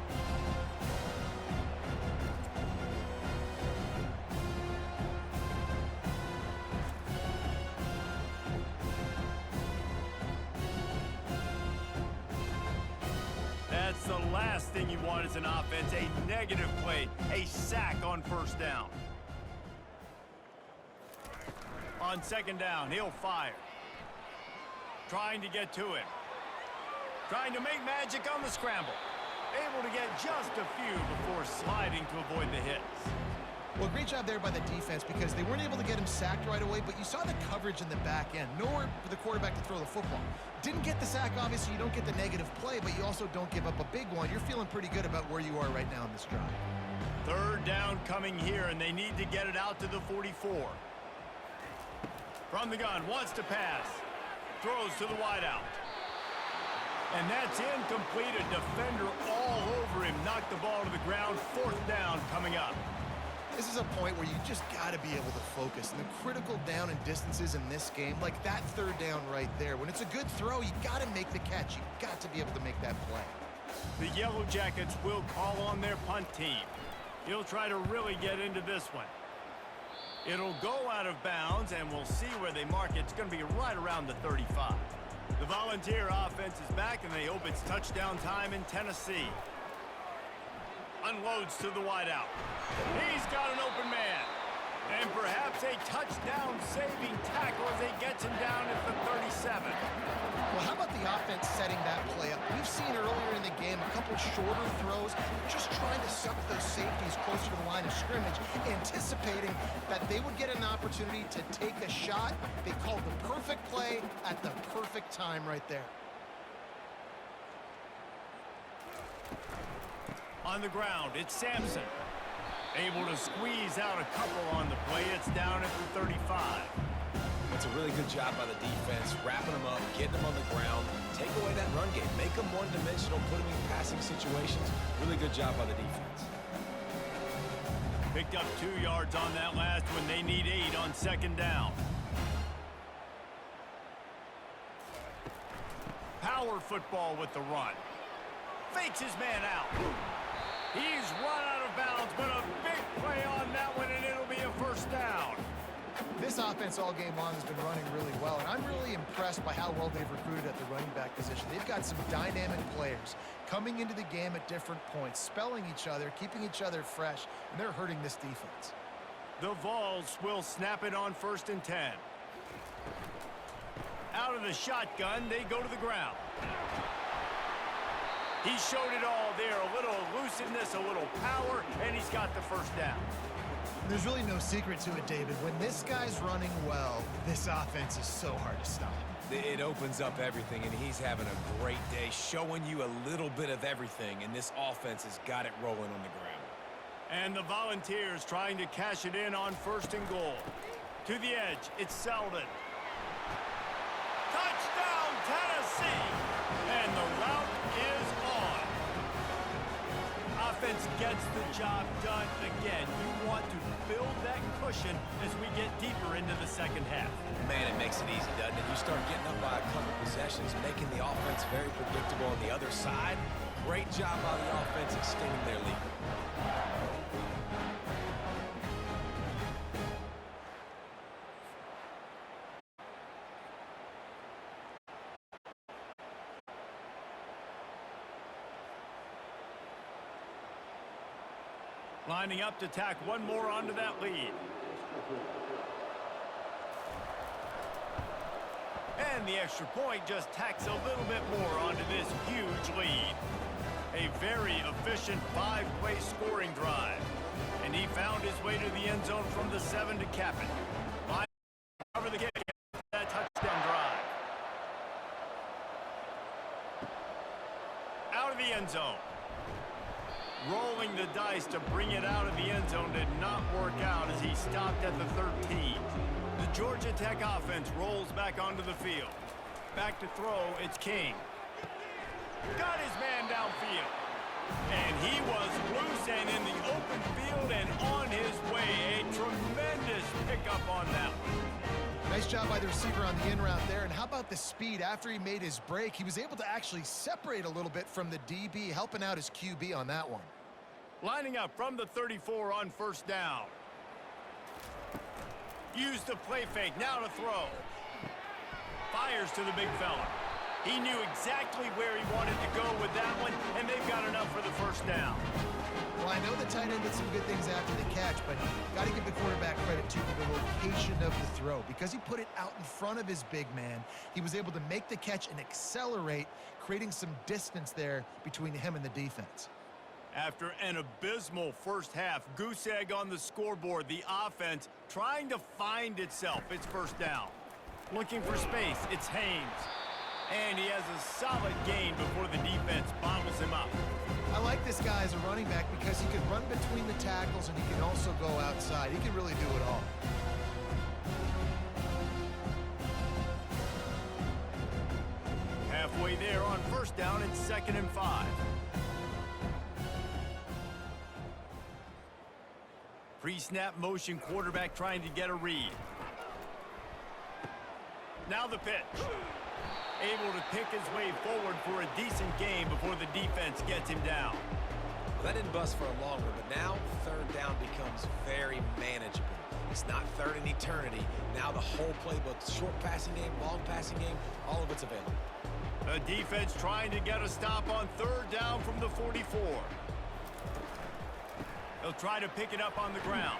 the last thing you want as an offense, a negative play, a sack on first down. On second down, he'll fire. Trying to get to him. Trying to make magic on the scramble. Able to get just a few before sliding to avoid the hits. Well, great job there by the defense because they weren't able to get him sacked right away, but you saw the coverage in the back end. Nowhere for the quarterback to throw the football. Didn't get the sack, obviously. You don't get the negative play, but you also don't give up a big one. You're feeling pretty good about where you are right now in this drive. Third down coming here, and they need to get it out to the 44. From the gun, wants to pass. Throws to the wideout. And that's incomplete. A defender all over him. Knocked the ball to the ground. Fourth down coming up. This is a point where you just got to be able to focus. And the critical down and distances in this game, like that third down right there, when it's a good throw, you got to make the catch. You got to be able to make that play. The Yellow Jackets will call on their punt team. He'll try to really get into this one. It'll go out of bounds, and we'll see where they mark it. It's going to be right around the 35. The Volunteer offense is back, and they hope it's touchdown time in Tennessee. Unloads to the wideout. He's got an open man. And perhaps a touchdown-saving tackle as he gets him down at the 37. Well, how about the offense setting that play up? We've seen earlier in the game a couple shorter throws, just trying to suck those safeties closer to the line of scrimmage, anticipating that they would get an opportunity to take a shot. They called the perfect play at the perfect time right there. On the ground, it's Sampson. Able to squeeze out a couple on the play. It's down at the 35. That's a really good job by the defense, wrapping them up, getting them on the ground, take away that run game, make them one-dimensional, put them in passing situations. Really good job by the defense. Picked up 2 yards on that last one. They need 8 on second down. Power football with the run. Fakes his man out. He's run out of bounds, but a big play on that one, and it'll be a first down. This offense all game long has been running really well, and I'm really impressed by how well they've recruited at the running back position. They've got some dynamic players coming into the game at different points, spelling each other, keeping each other fresh, and they're hurting this defense. The Vols will snap it on 1st and 10. Out of the shotgun, they go to the ground. He showed it all there, a little elusiveness, a little power, and he's got the first down. There's really no secret to it, David. When this guy's running well, this offense is so hard to stop. It opens up everything, and he's having a great day, showing you a little bit of everything, and this offense has got it rolling on the ground. And the Volunteers trying to cash it in on 1st and goal. To the edge, it's Selden. Touchdown, Tennessee! And the route is on. Offense gets the job done again. You want to build that cushion as we get deeper into the second half. Man, it makes it easy, doesn't it? You start getting up by a couple possessions, making the offense very predictable on the other side. Great job by the offense extending their lead. Lining up to tack one more onto that lead. And the extra point just tacks a little bit more onto this huge lead. A very efficient 5-play scoring drive. And he found his way to the end zone from the 7 to cap it. Line cover the kick after that touchdown drive. Out of the end zone. Rolling the dice to bring it out of the end zone did not work out as he stopped at the 13. The Georgia Tech offense rolls back onto the field. Back to throw, it's King. Got his man downfield. And he was loose and in the open field and on his way. A tremendous pickup on that one. Nice job by the receiver on the in route there. And how about the speed after he made his break? He was able to actually separate a little bit from the DB, helping out his QB on that one. Lining up from the 34 on 1st down. Use the play fake, now to throw. Fires to the big fella. He knew exactly where he wanted to go with that one, and they got enough for the first down. Well, I know the tight end did some good things after the catch, but got to give the quarterback credit too for the location of the throw. Because he put it out in front of his big man, he was able to make the catch and accelerate, creating some distance there between him and the defense. After an abysmal first half, goose egg on the scoreboard, the offense trying to find itself. It's first down. Looking for space, it's Haynes. And he has a solid gain before the defense bottles him up. I like this guy as a running back because he can run between the tackles and he can also go outside. He can really do it all. Halfway there on first down, it's 2nd and 5. Pre-snap motion, quarterback trying to get a read. Now the pitch. Able to pick his way forward for a decent gain before the defense gets him down. Well, that didn't bust for a long one, but now third down becomes very manageable. It's not third in eternity. Now the whole playbook, short passing game, long passing game, all of it's available. The defense trying to get a stop on third down from the 44. They'll try to pick it up on the ground.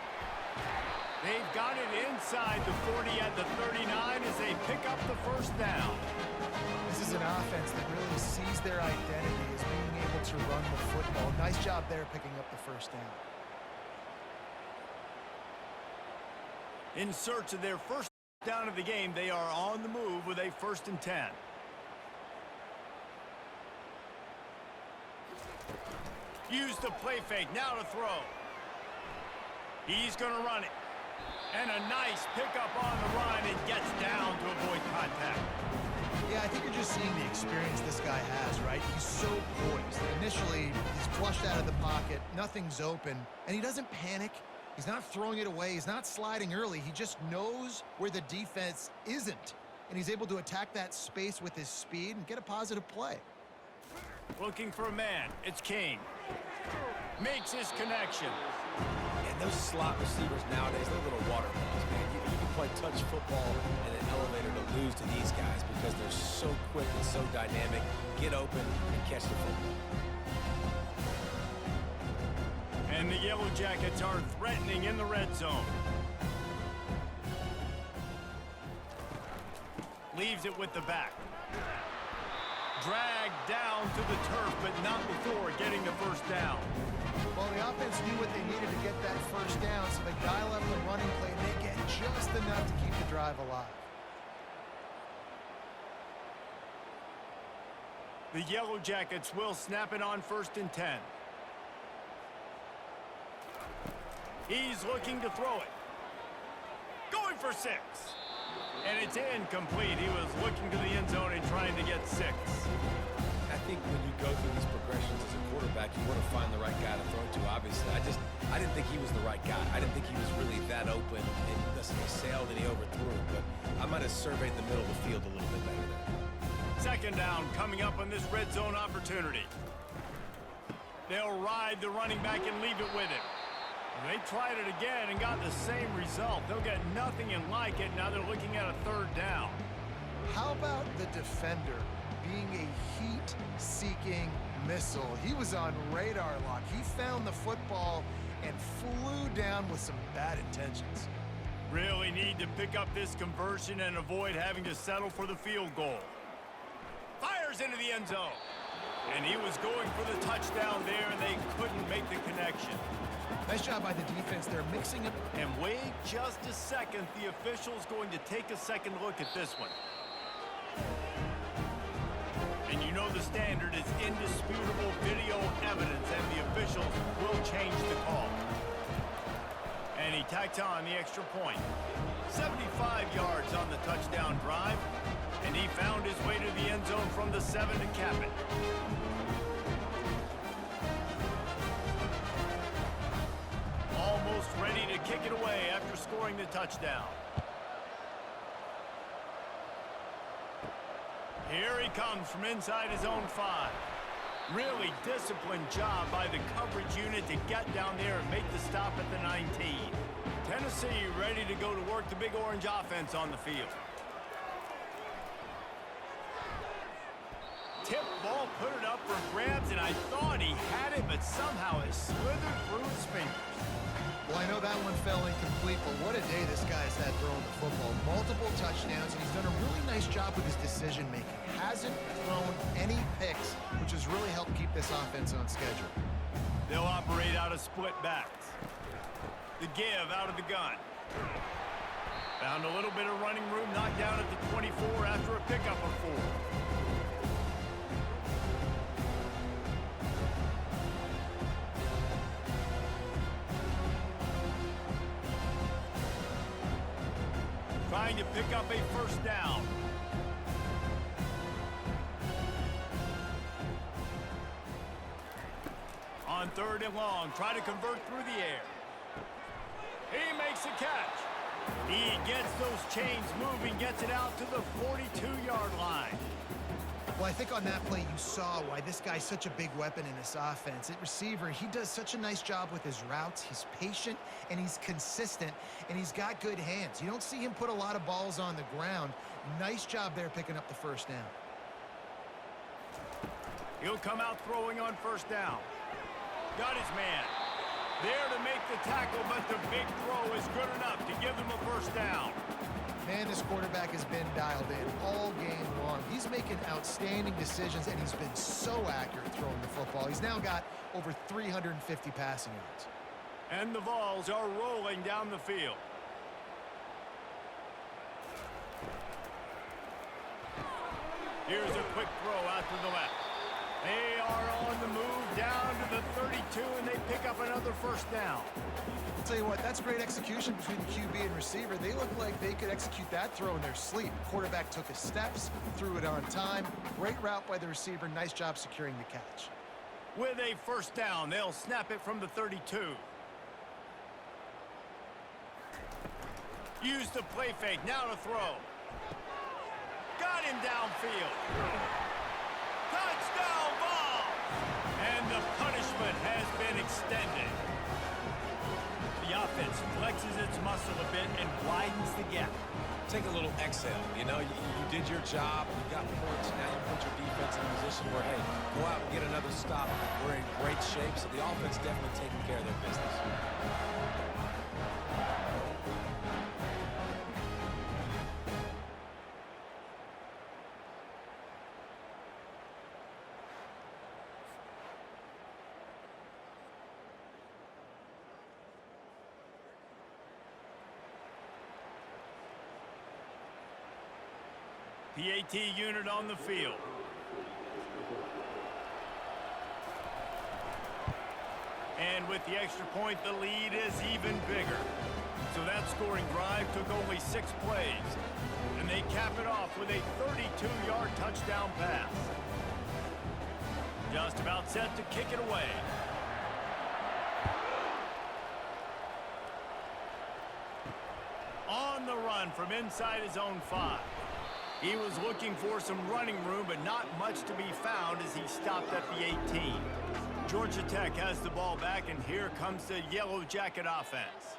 They've got it inside the 40 at the 39 as they pick up the first down. This is an offense that really sees their identity as being able to run the football. Nice job there picking up the first down. In search of their first down of the game, they are on the move with a 1st and 10. Use the play fake, now to throw. He's going to run it. And a nice pickup on the run and gets down to avoid contact. Yeah, I think you're just seeing the experience this guy has, right? He's so poised. Initially, he's flushed out of the pocket, nothing's open, and he doesn't panic. He's not throwing it away. He's not sliding early. He just knows where the defense isn't, and he's able to attack that space with his speed and get a positive play. Looking for a man. It's King. Makes his connection. And those slot receivers nowadays, they're little water balls, man. You can play touch football in an elevator to lose to these guys because they're so quick and so dynamic. Get open and catch the football. And the Yellow Jackets are threatening in the red zone. Leaves it with the back. Dragged down to the turf, but not before getting the first down. Well, the offense knew what they needed to get that first down, so they dial up the running play, and they get just enough to keep the drive alive. The Yellow Jackets will snap it on 1st and 10. He's looking to throw it. Going for 6. And it's incomplete. He was looking to the end zone and trying to get 6. I think when you go through these progressions as a quarterback, you want to find the right guy to throw to, obviously. I didn't think he was the right guy. I didn't think he was really that open. And listen, he sailed and he overthrew it, but I might have surveyed the middle of the field a little bit better there. 2nd down coming up on this red zone opportunity. They'll ride the running back and leave it with him. They tried it again and got the same result. They'll get nothing and like it. Now they're looking at a 3rd down. How about the defender being a heat-seeking missile? He was on radar lock. He found the football and flew down with some bad intentions. Really need to pick up this conversion and avoid having to settle for the field goal. Fires into the end zone. And he was going for the touchdown there, and they couldn't make the connection. Nice job by the defense. They're mixing it. And wait just a second. The official's going to take a second look at this one. And you know the standard is indisputable video evidence, and the officials will change the call. And he tacks on the extra point. 75 yards on the touchdown drive. And he found his way to the end zone from the 7 to cap it. Almost ready to kick it away after scoring the touchdown. Here he comes from inside his own 5. Really disciplined job by the coverage unit to get down there and make the stop at the 19. Tennessee ready to go to work the Big Orange offense on the field. Tip ball, put it up for for grabs, and I thought he had it, but somehow it slithered through his fingers. Well, I know that one fell incomplete, but what a day this guy's had throwing the football. Multiple touchdowns, and he's done a really nice job with his decision-making. Hasn't thrown any picks, which has really helped keep this offense on schedule. They'll operate out of split backs. The give out of the gun. Found a little bit of running room, knocked down at the 24 after a pickup of 4. Trying to pick up a first down. On 3rd and long, try to convert through the air. He makes a catch. He gets those chains moving, gets it out to the 42-yard line. Well, I think on that play you saw why this guy's such a big weapon in this offense. At receiver, he does such a nice job with his routes. He's patient, and he's consistent, and he's got good hands. You don't see him put a lot of balls on the ground. Nice job there picking up the first down. He'll come out throwing on first down. Got his man. There to make the tackle, but the big throw is good enough to give them a first down. Man, this quarterback has been dialed in all game long. He's making outstanding decisions, and he's been so accurate throwing the football. He's now got over 350 passing yards. And the Vols are rolling down the field. Here's a quick throw out to the left. They are on the move down to the 32, and they pick up another first down. I'll tell you what, that's great execution between the QB and receiver. They look like they could execute that throw in their sleep. Quarterback took his steps, threw it on time. Great route by the receiver. Nice job securing the catch. With a first down, they'll snap it from the 32. Use the play fake, now to throw. Got him downfield. Touchdown ball! And the punishment has been extended. The offense flexes its muscle a bit and widens the gap. Take a little exhale. You know, you did your job. You got points. Now you put your defense in a position where, hey, go out and get another stop. We're in great shape, so the offense definitely taking care of their business. PAT unit on the field. And with the extra point, the lead is even bigger. So that scoring drive took only 6 plays. And they cap it off with a 32-yard touchdown pass. Just about set to kick it away. On the run from inside his own 5. He was looking for some running room, but not much to be found as he stopped at the 18. Georgia Tech has the ball back, and here comes the Yellow Jacket offense.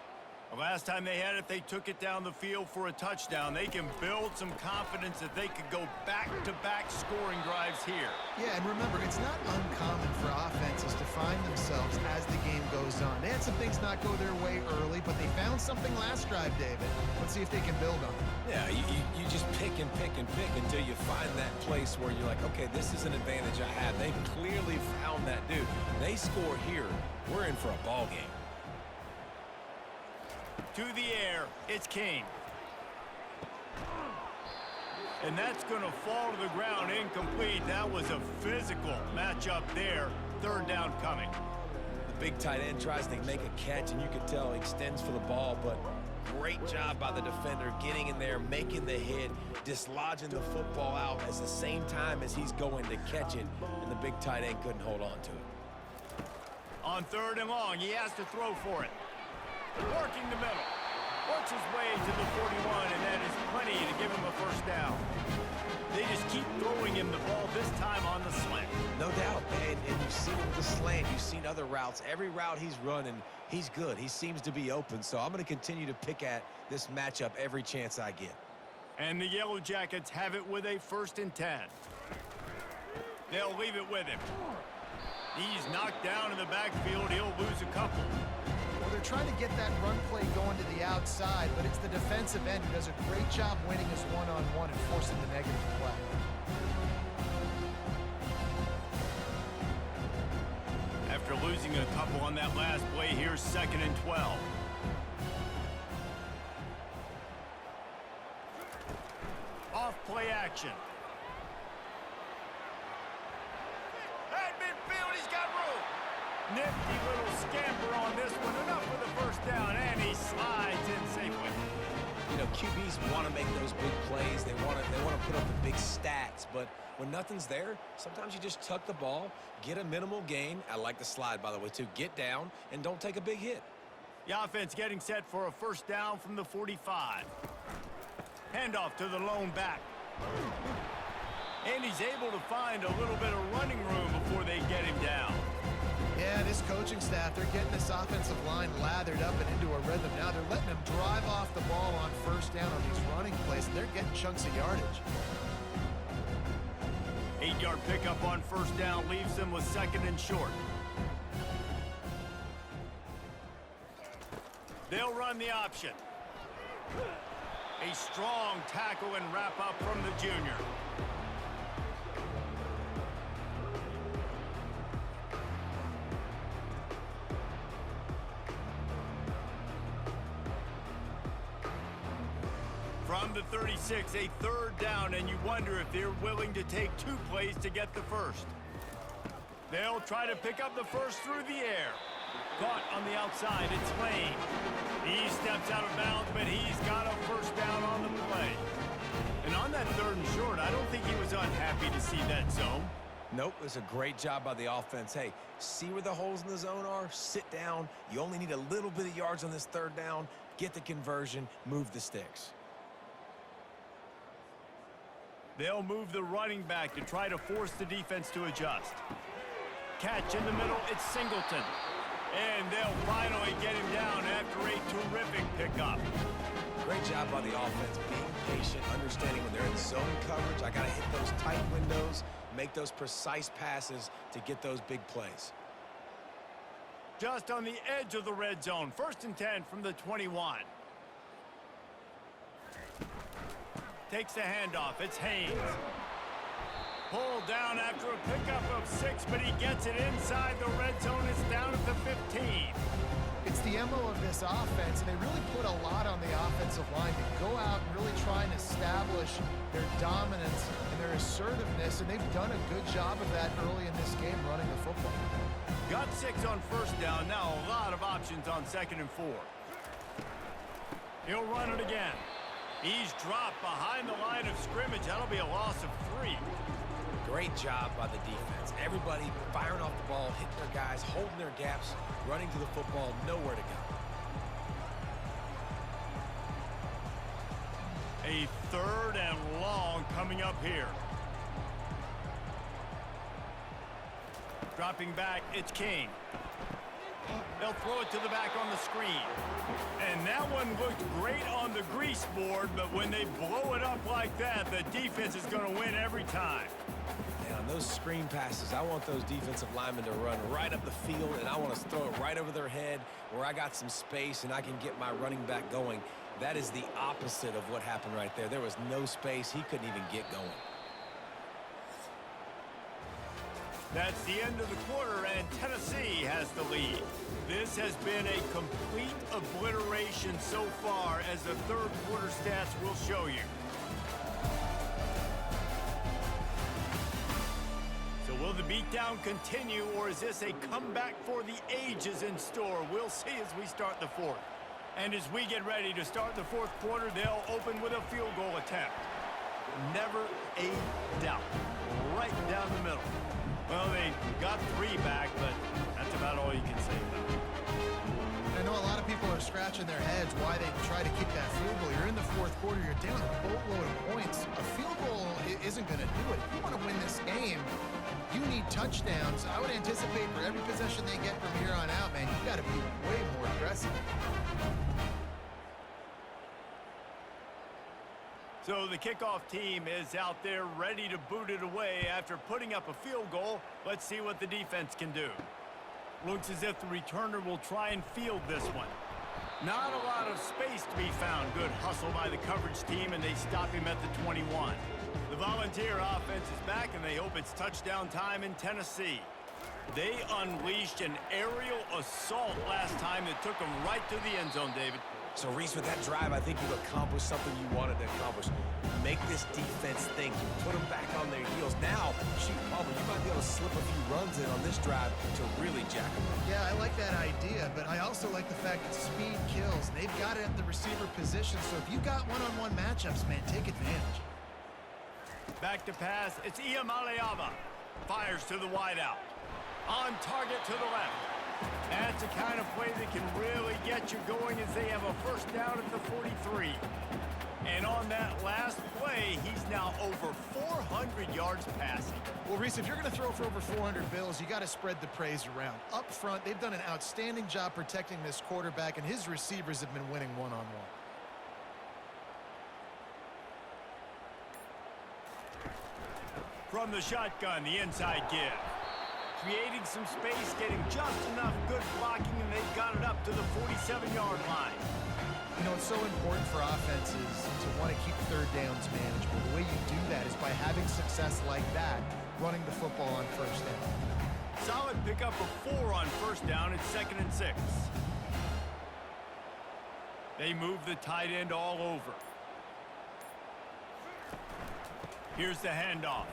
The last time they had it, they took it down the field for a touchdown. They can build some confidence that they could go back-to-back scoring drives here. Yeah, and remember, it's not uncommon for offenses to find themselves as the game goes on. They had some things not go their way early, but they found something last drive, David. Let's see if they can build on it. Yeah, you just pick and pick and pick until you find that place where you're like, okay, this is an advantage I have. They clearly found that dude. They score here, we're in for a ball game. To the air, it's King. And that's going to fall to the ground incomplete. That was a physical matchup there. 3rd down coming. The big tight end tries to make a catch, and you can tell he extends for the ball, but great job by the defender getting in there, making the hit, dislodging the football out at the same time as he's going to catch it, and the big tight end couldn't hold on to it. On 3rd and long, he has to throw for it. Working the middle. Works his way to the 41, and that is plenty to give him a first down. They just keep throwing him the ball, this time on the slant. No doubt, and you've seen him with the slant. You've seen other routes. Every route he's running, he's good. He seems to be open, so I'm going to continue to pick at this matchup every chance I get. And the Yellow Jackets have it with a 1st and 10. They'll leave it with him. He's knocked down in the backfield. He'll lose a couple. Well, they're trying to get that run play going to the outside, but it's the defensive end who does a great job winning his one-on-one and forcing the negative play. After losing a couple on that last play, here's 2nd and 12. Off play action. At midfield, he's got room. Nifty little scamper on this one. Enough for the first down, and he slides in safely. You know, QBs want to make those big plays. They want to put up the big stats, but when nothing's there, sometimes you just tuck the ball, get a minimal gain. I like the slide, by the way, too. Get down and don't take a big hit. The offense getting set for a first down from the 45. Handoff to the lone back. And he's able to find a little bit of running room before they get him down. Yeah, this coaching staff, they're getting this offensive line lathered up and into a rhythm. Now they're letting them drive off the ball on first down on these running plays, and they're getting chunks of yardage. 8-yard pickup on first down leaves them with 2nd and short. They'll run the option. A strong tackle and wrap up from the junior. From the 36, a 3rd down, and you wonder if they're willing to take 2 plays to get the first. They'll try to pick up the first through the air. Caught on the outside, it's Lane. He steps out of bounds, but he's got a first down on the play. And on that 3rd and short, I don't think he was unhappy to see that zone. Nope, it was a great job by the offense. Hey, see where the holes in the zone are? Sit down. You only need a little bit of yards on this 3rd down. Get the conversion, move the sticks. They'll move the running back to try to force the defense to adjust. Catch in the middle, it's Singleton. And they'll finally get him down after a terrific pickup. Great job by the offense, being patient, understanding when they're in zone coverage, I got to hit those tight windows, make those precise passes to get those big plays. Just on the edge of the red zone, 1st and 10 from the 21. Takes the handoff, it's Haynes. Pulled down after a pickup of 6, but he gets it inside the red zone. It's down at the 15. It's the MO of this offense, and they really put a lot on the offensive line to go out and really try and establish their dominance and their assertiveness, and they've done a good job of that early in this game running the football. Got 6 on first down, now a lot of options on 2nd and 4. He'll run it again. He's dropped behind the line of scrimmage. That'll be a loss of 3. Great job by the defense. Everybody firing off the ball, hitting their guys, holding their gaps, running to the football, nowhere to go. A 3rd and long coming up here. Dropping back, it's King. They'll throw it to the back on the screen. And that one looked great on the grease board, but when they blow it up like that, the defense is going to win every time. And on those screen passes, I want those defensive linemen to run right up the field, and I want to throw it right over their head where I got some space and I can get my running back going. That is the opposite of what happened right there. There was no space. He couldn't even get going. That's the end of the quarter, and Tennessee has the lead. This has been a complete obliteration so far, as the 3rd quarter stats will show you. So will the beatdown continue, or is this a comeback for the ages in store? We'll see as we start the 4th. And as we get ready to start the 4th quarter, they'll open with a field goal attempt. Never a doubt. Right down the middle. Well, they got 3 back, but that's about all you can say about it. I know a lot of people are scratching their heads why they try to kick that field goal. You're in the 4th quarter. You're down a boatload of points. A field goal isn't going to do it. If you want to win this game, you need touchdowns. I would anticipate for every possession they get from here on out, man, you got to be way more aggressive. So the kickoff team is out there ready to boot it away after putting up a field goal. Let's see what the defense can do. Looks as if the returner will try and field this one. Not a lot of space to be found. Good hustle by the coverage team, and they stop him at the 21. The Volunteer offense is back, and they hope it's touchdown time in Tennessee. They unleashed an aerial assault last time that took them right to the end zone, David. So, Reese, with that drive, I think you've accomplished something you wanted to accomplish. Make this defense think. You put them back on their heels. Now, shoot, Palmer, you might be able to slip a few runs in on this drive to really jack them up. Yeah, I like that idea, but I also like the fact that speed kills. They've got it at the receiver position, so if you got one-on-one matchups, man, take advantage. Back to pass. It's Iamaleava. Fires to the wideout. On target to the left. That's the kind of play that can really get you going as they have a first down at the 43. And on that last play, he's now over 400 yards passing. Well, Reese, if you're going to throw for over 400 bills, you got to spread the praise around. Up front, they've done an outstanding job protecting this quarterback, and his receivers have been winning one-on-one. From the shotgun, the inside give. Creating some space, getting just enough good blocking, and they've got it up to the 47-yard line. You know, it's so important for offenses to want to keep third downs manageable. The way you do that is by having success like that, running the football on first down. Solid pickup of 4 on first down. It's 2nd and 6. They move the tight end all over. Here's the handoff.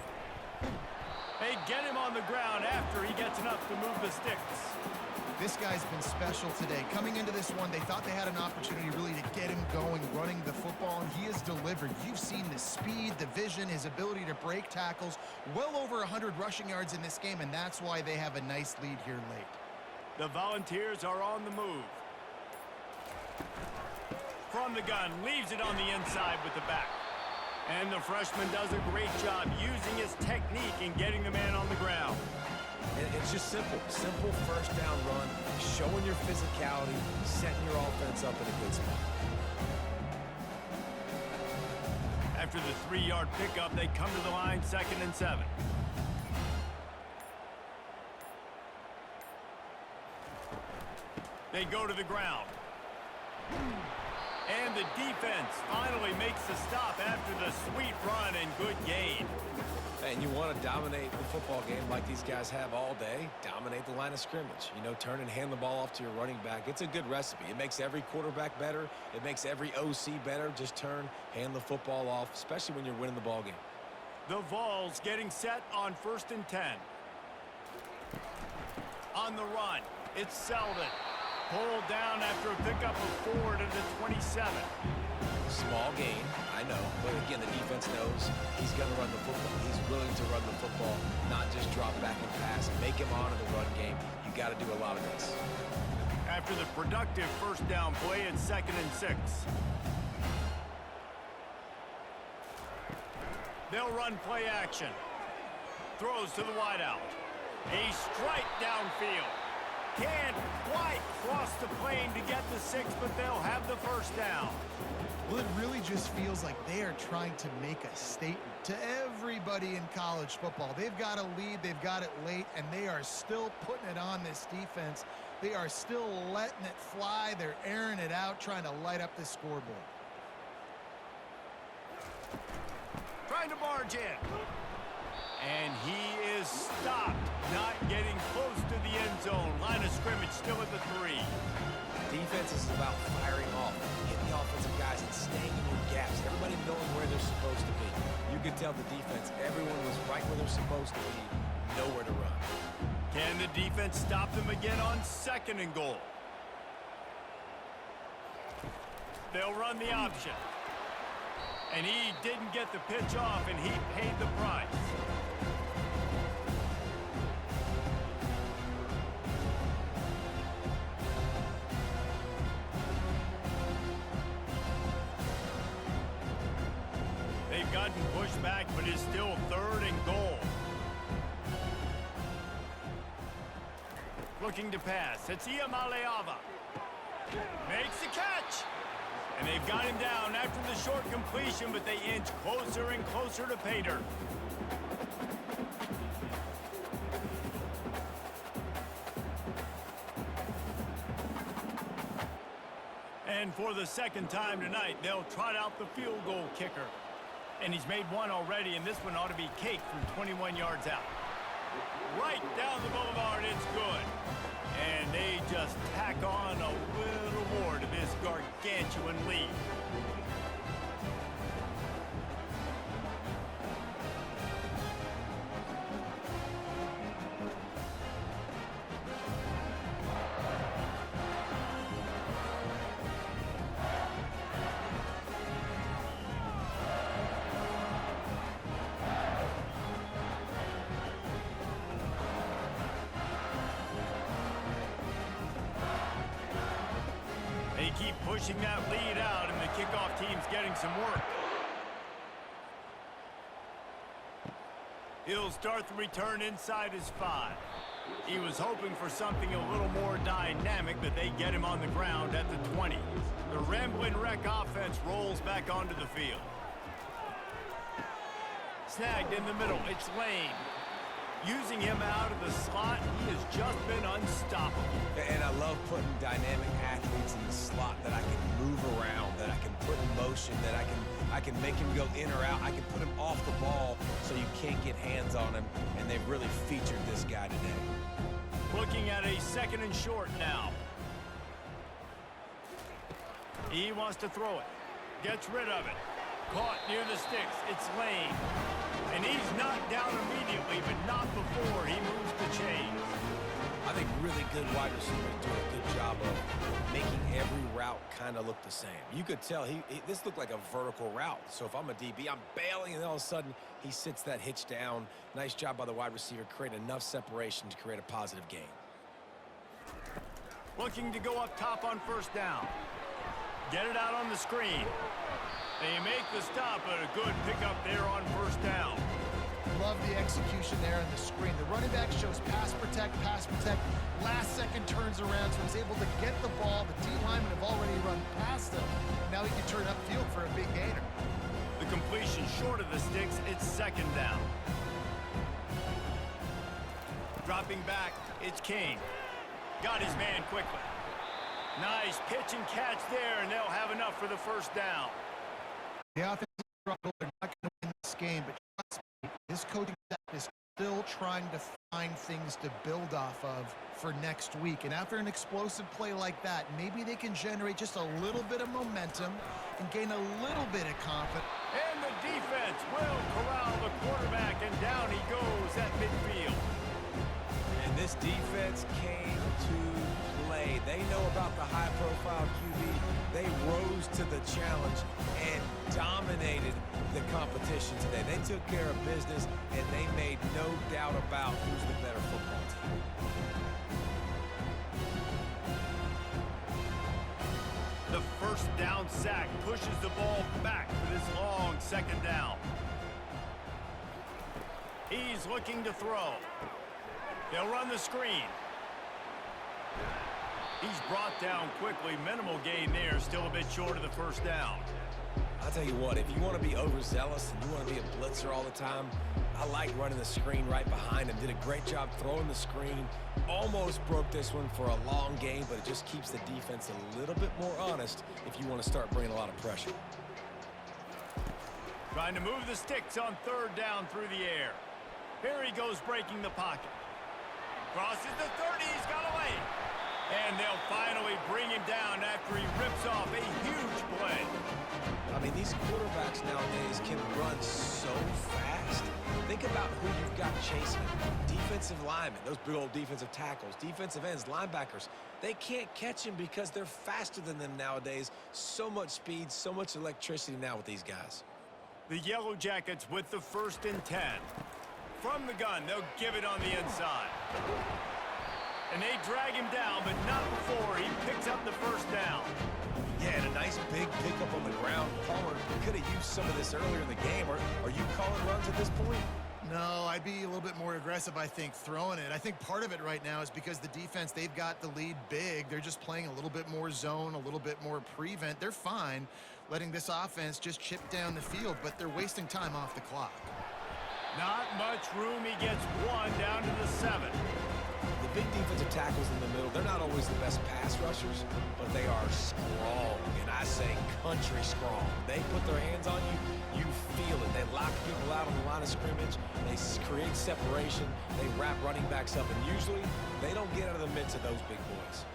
They get him on the ground after he gets enough to move the sticks. This guy's been special today. Coming into this one, they thought they had an opportunity really to get him going, running the football, and he has delivered. You've seen the speed, the vision, his ability to break tackles. Well over 100 rushing yards in this game, and that's why they have a nice lead here late. The Volunteers are on the move. From the gun, leaves it on the inside with the back. And the freshman does a great job using his technique and getting the man on the ground. And it's just simple. Simple first down run, showing your physicality, setting your offense up in a good spot. After the 3-yard pickup, they come to the line, 2nd and 7. They go to the ground. And the defense finally makes the stop after the sweet run and good gain. And you want to dominate the football game like these guys have all day. Dominate the line of scrimmage. You know, turn and hand the ball off to your running back. It's a good recipe. It makes every quarterback better. It makes every OC better. Just turn, hand the football off, especially when you're winning the ball game. The Vols getting set on 1st and 10. On the run, it's Selden. Pulled down after a pickup of 4 to the 27. Small gain, I know, but again, the defense knows he's going to run the football. He's willing to run the football, not just drop back and pass. Make him honor the run game. You got to do a lot of this. After the productive first down play, it's 2nd and 6. They'll run play action. Throws to the wideout. A strike downfield. Can't quite cross the plane to get the 6, but they'll have the first down. Well, it really just feels like they are trying to make a statement to everybody in college football. They've got a lead, they've got it late, and they are still putting it on this defense. They are still letting it fly. They're airing it out, trying to light up the scoreboard. Trying to barge in. And he is stopped, not getting close to the end zone. Line of scrimmage still at the 3. Defense is about firing off, hitting the offensive guys and staying in your gaps. Everybody knowing where they're supposed to be. You could tell the defense, everyone was right where they're supposed to be, nowhere to run. Can the defense stop them again on 2nd and goal? They'll run the option. And he didn't get the pitch off, and he paid the price. They've gotten pushed back, but it's still 3rd and goal. Looking to pass. It's Iamaleava. Makes the catch. And they've got him down after the short completion, but they inch closer and closer to pay dirt. And for the second time tonight, they'll trot out the field goal kicker. And he's made one already, and this one ought to be cake from 21 yards out. Right down the boulevard, it's good. And they just tack on a little more to this gargantuan lead. They keep pushing that lead out, and the kickoff team's getting some work. He'll start the return inside his 5. He was hoping for something a little more dynamic, but they get him on the ground at the 20. The Ramblin' Wreck offense rolls back onto the field. Snagged in the middle, it's Lane. Using him out of the slot, he has just been unstoppable. And I love putting dynamic athletes in the slot that I can move around, that I can put in motion, that I can make him go in or out. I can put him off the ball so you can't get hands on him, and they've really featured this guy today. Looking at a 2nd and short now. He wants to throw it. Gets rid of it. Caught near the sticks. It's Lane. And he's knocked down immediately, but not before he moves the chains. I think really good wide receivers do a good job of making every route kind of look the same. You could tell this looked like a vertical route. So if I'm a DB, I'm bailing, and then all of a sudden he sits that hitch down. Nice job by the wide receiver, creating enough separation to create a positive gain. Looking to go up top on 1st down. Get it out on the screen. They make the stop, but a good pickup there on 1st down. Love the execution there on the screen. The running back shows pass protect. Last second turns around, so he's able to get the ball. The D linemen have already run past him. Now he can turn upfield for a big gainer. The completion short of the sticks, it's 2nd down. Dropping back, it's King. Got his man quickly. Nice pitch and catch there, and they'll have enough for the 1st down. The offense struggle. They're not going to win this game, but trust me, this coaching staff is still trying to find things to build off of for next week. And after an explosive play like that, maybe they can generate just a little bit of momentum and gain a little bit of confidence. And the defense will corral the quarterback, and down he goes at midfield. And this defense came to play. They know about the high-profile QB. They rose to the challenge and dominated the competition today. They took care of business, and they made no doubt about who's the better football team. The 1st down sack pushes the ball back for this long 2nd down. He's looking to throw. They'll run the screen. He's brought down quickly. Minimal gain there. Still a bit short of the 1st down. I'll tell you what, if you want to be overzealous and you want to be a blitzer all the time, I like running the screen right behind him. Did a great job throwing the screen. Almost broke this one for a long game, but it just keeps the defense a little bit more honest if you want to start bringing a lot of pressure. Trying to move the sticks on 3rd down through the air. Here he goes breaking the pocket. Crosses the 30, he's got away. And they'll finally bring him down after he rips off a huge play. I mean, these quarterbacks nowadays can run so fast. Think about who you've got chasing them. Defensive linemen, those big old defensive tackles, defensive ends, linebackers. They can't catch him because they're faster than them nowadays. So much speed, so much electricity now with these guys. The Yellow Jackets with the 1st and 10. From the gun, they'll give it on the inside. And they drag him down, but not before he picks up the 1st down. Yeah, and a nice big pickup on the ground. Palmer could have used some of this earlier in the game. Are you calling runs at this point? No, I'd be a little bit more aggressive, I think, throwing it. I think part of it right now is because the defense, they've got the lead big. They're just playing a little bit more zone, a little bit more prevent. They're fine letting this offense just chip down the field, but they're wasting time off the clock. Not much room. He gets one down to the 7. The big defensive tackles in the middle, they're not always the best pass rushers, but they are strong, and I say country strong. They put their hands on you, you feel it. They lock people out on the line of scrimmage. They create separation. They wrap running backs up, and usually they don't get out of the midst of those big boys.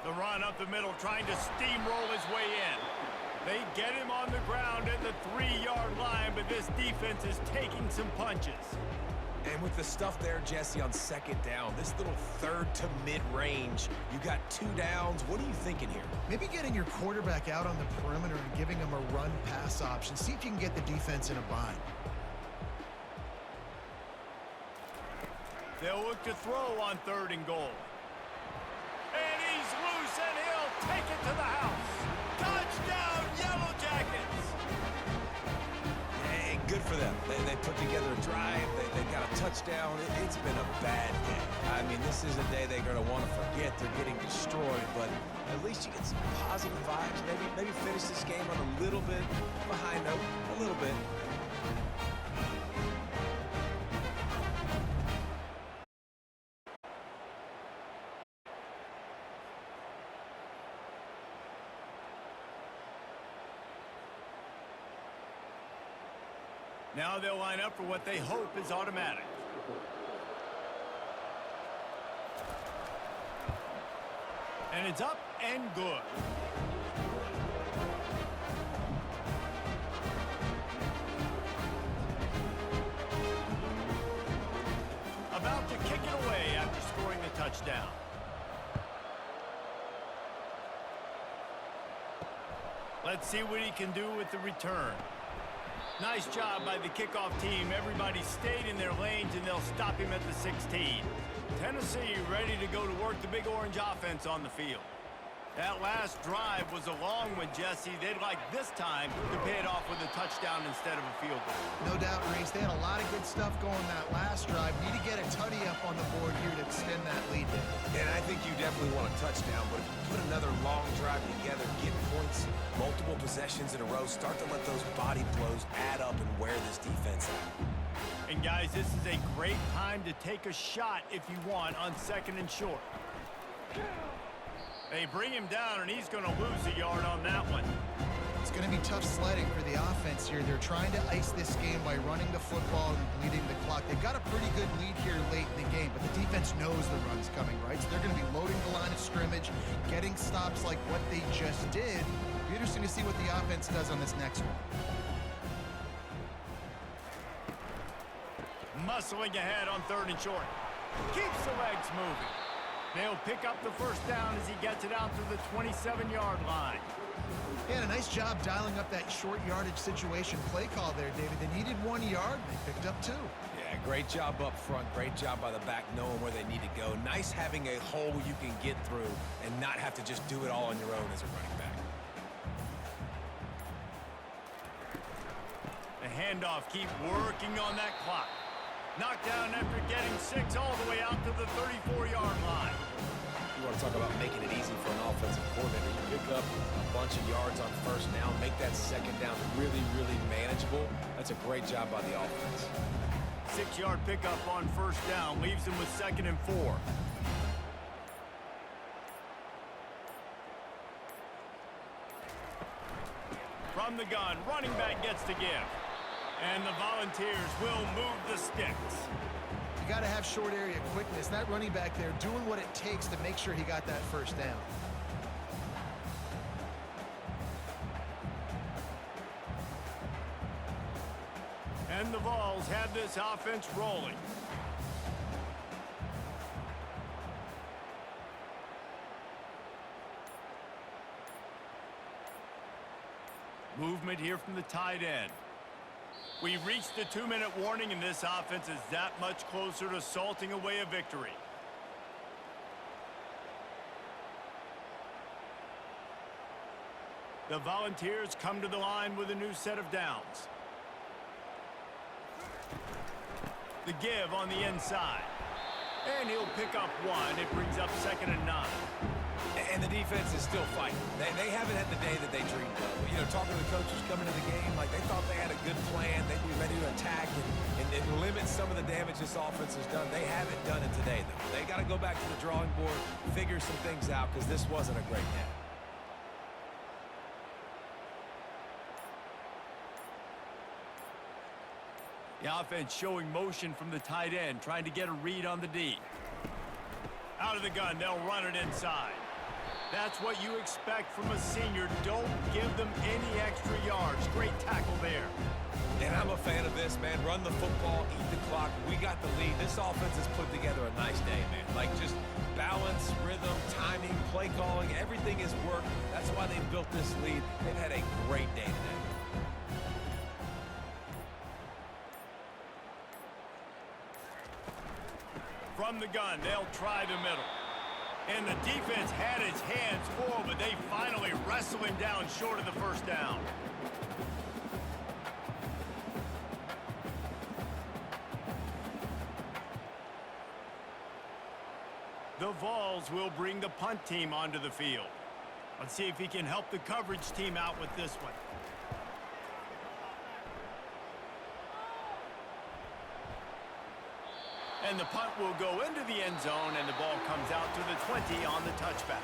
The run up the middle, trying to steamroll his way in. They get him on the ground at the 3-yard line, but this defense is taking some punches. And with the stuff there, Jesse, on second down, this little third to mid-range, you got 2 downs. What are you thinking here? Maybe getting your quarterback out on the perimeter and giving him a run-pass option. See if you can get the defense in a bind. They'll look to throw on 3rd and goal. And he's loose, and he'll take it to the house. Touchdown, Yellow Jackets! Hey, good for them. They put together a drive. They got a touchdown. It's been a bad day. I mean, this is a day they're going to want to forget. They're getting destroyed, but at least you get some positive vibes. Maybe finish this game on a little bit of a high note, a little bit. Now they'll line up for what they hope is automatic. And it's up and good. About to kick it away after scoring the touchdown. Let's see what he can do with the return. Nice job by the kickoff team. Everybody stayed in their lanes, and they'll stop him at the 16. Tennessee ready to go to work the Big Orange offense on the field. That last drive was a long one, Jesse. They'd like this time to pay it off with a touchdown instead of a field goal. No doubt, Reese. They had a lot of good stuff going that last drive. Need to get a tutty up on the board here to extend that lead there. And I think you definitely want a touchdown, but if you put another long drive together, get points, multiple possessions in a row, start to let those body blows add up and wear this defense out. And guys, this is a great time to take a shot if you want on 2nd and short. They bring him down, and he's going to lose a yard on that one. It's going to be tough sledding for the offense here. They're trying to ice this game by running the football and bleeding the clock. They've got a pretty good lead here late in the game, but the defense knows the run's coming, right? So they're going to be loading the line of scrimmage, getting stops like what they just did. It'll be interesting to see what the offense does on this next one. Muscling ahead on 3rd and short. Keeps the legs moving. They'll pick up the first down as he gets it out to the 27-yard line. Yeah, a nice job dialing up that short yardage situation play call there, David. They needed 1 yard, and they picked up 2. Yeah, great job up front. Great job by the back knowing where they need to go. Nice having a hole you can get through and not have to just do it all on your own as a running back. The handoff, keep working on that clock. Knocked down after getting 6 all the way out to the 34-yard line. You want to talk about making it easy for an offensive coordinator. You pick up a bunch of yards on first down, make that second down really, really manageable. That's a great job by the offense. 6-yard pickup on first down leaves him with 2nd and 4. From the gun, running back gets to give. And the Volunteers will move the sticks. You got to have short area quickness. That running back there doing what it takes to make sure he got that first down. And the Vols have this offense rolling. Movement here from the tight end. We've reached the 2-minute warning, and this offense is that much closer to salting away a victory. The Volunteers come to the line with a new set of downs. The give on the inside. And he'll pick up one. It brings up 2nd and 9. And the defense is still fighting. They haven't had the day that they dreamed of. You know, talking to the coaches coming to the game, like they thought they had a good plan. They'd be ready to attack and limit some of the damage this offense has done. They haven't done it today, though. They got to go back to the drawing board, figure some things out, because this wasn't a great day. The offense showing motion from the tight end, trying to get a read on the D. Out of the gun, they'll run it inside. That's what you expect from a senior. Don't give them any extra yards. Great tackle there. And I'm a fan of this, man. Run the football, eat the clock. We got the lead. This offense has put together a nice day, man. Like just balance, rhythm, timing, play calling, everything has worked. That's why they built this lead. They've had a great day today. From the gun, they'll try the middle. And the defense had his hands full, but they finally wrestle him down short of the first down. The Vols will bring the punt team onto the field. Let's see if he can help the coverage team out with this one. And the punt will go into the end zone, and the ball comes out to the 20 on the touchback.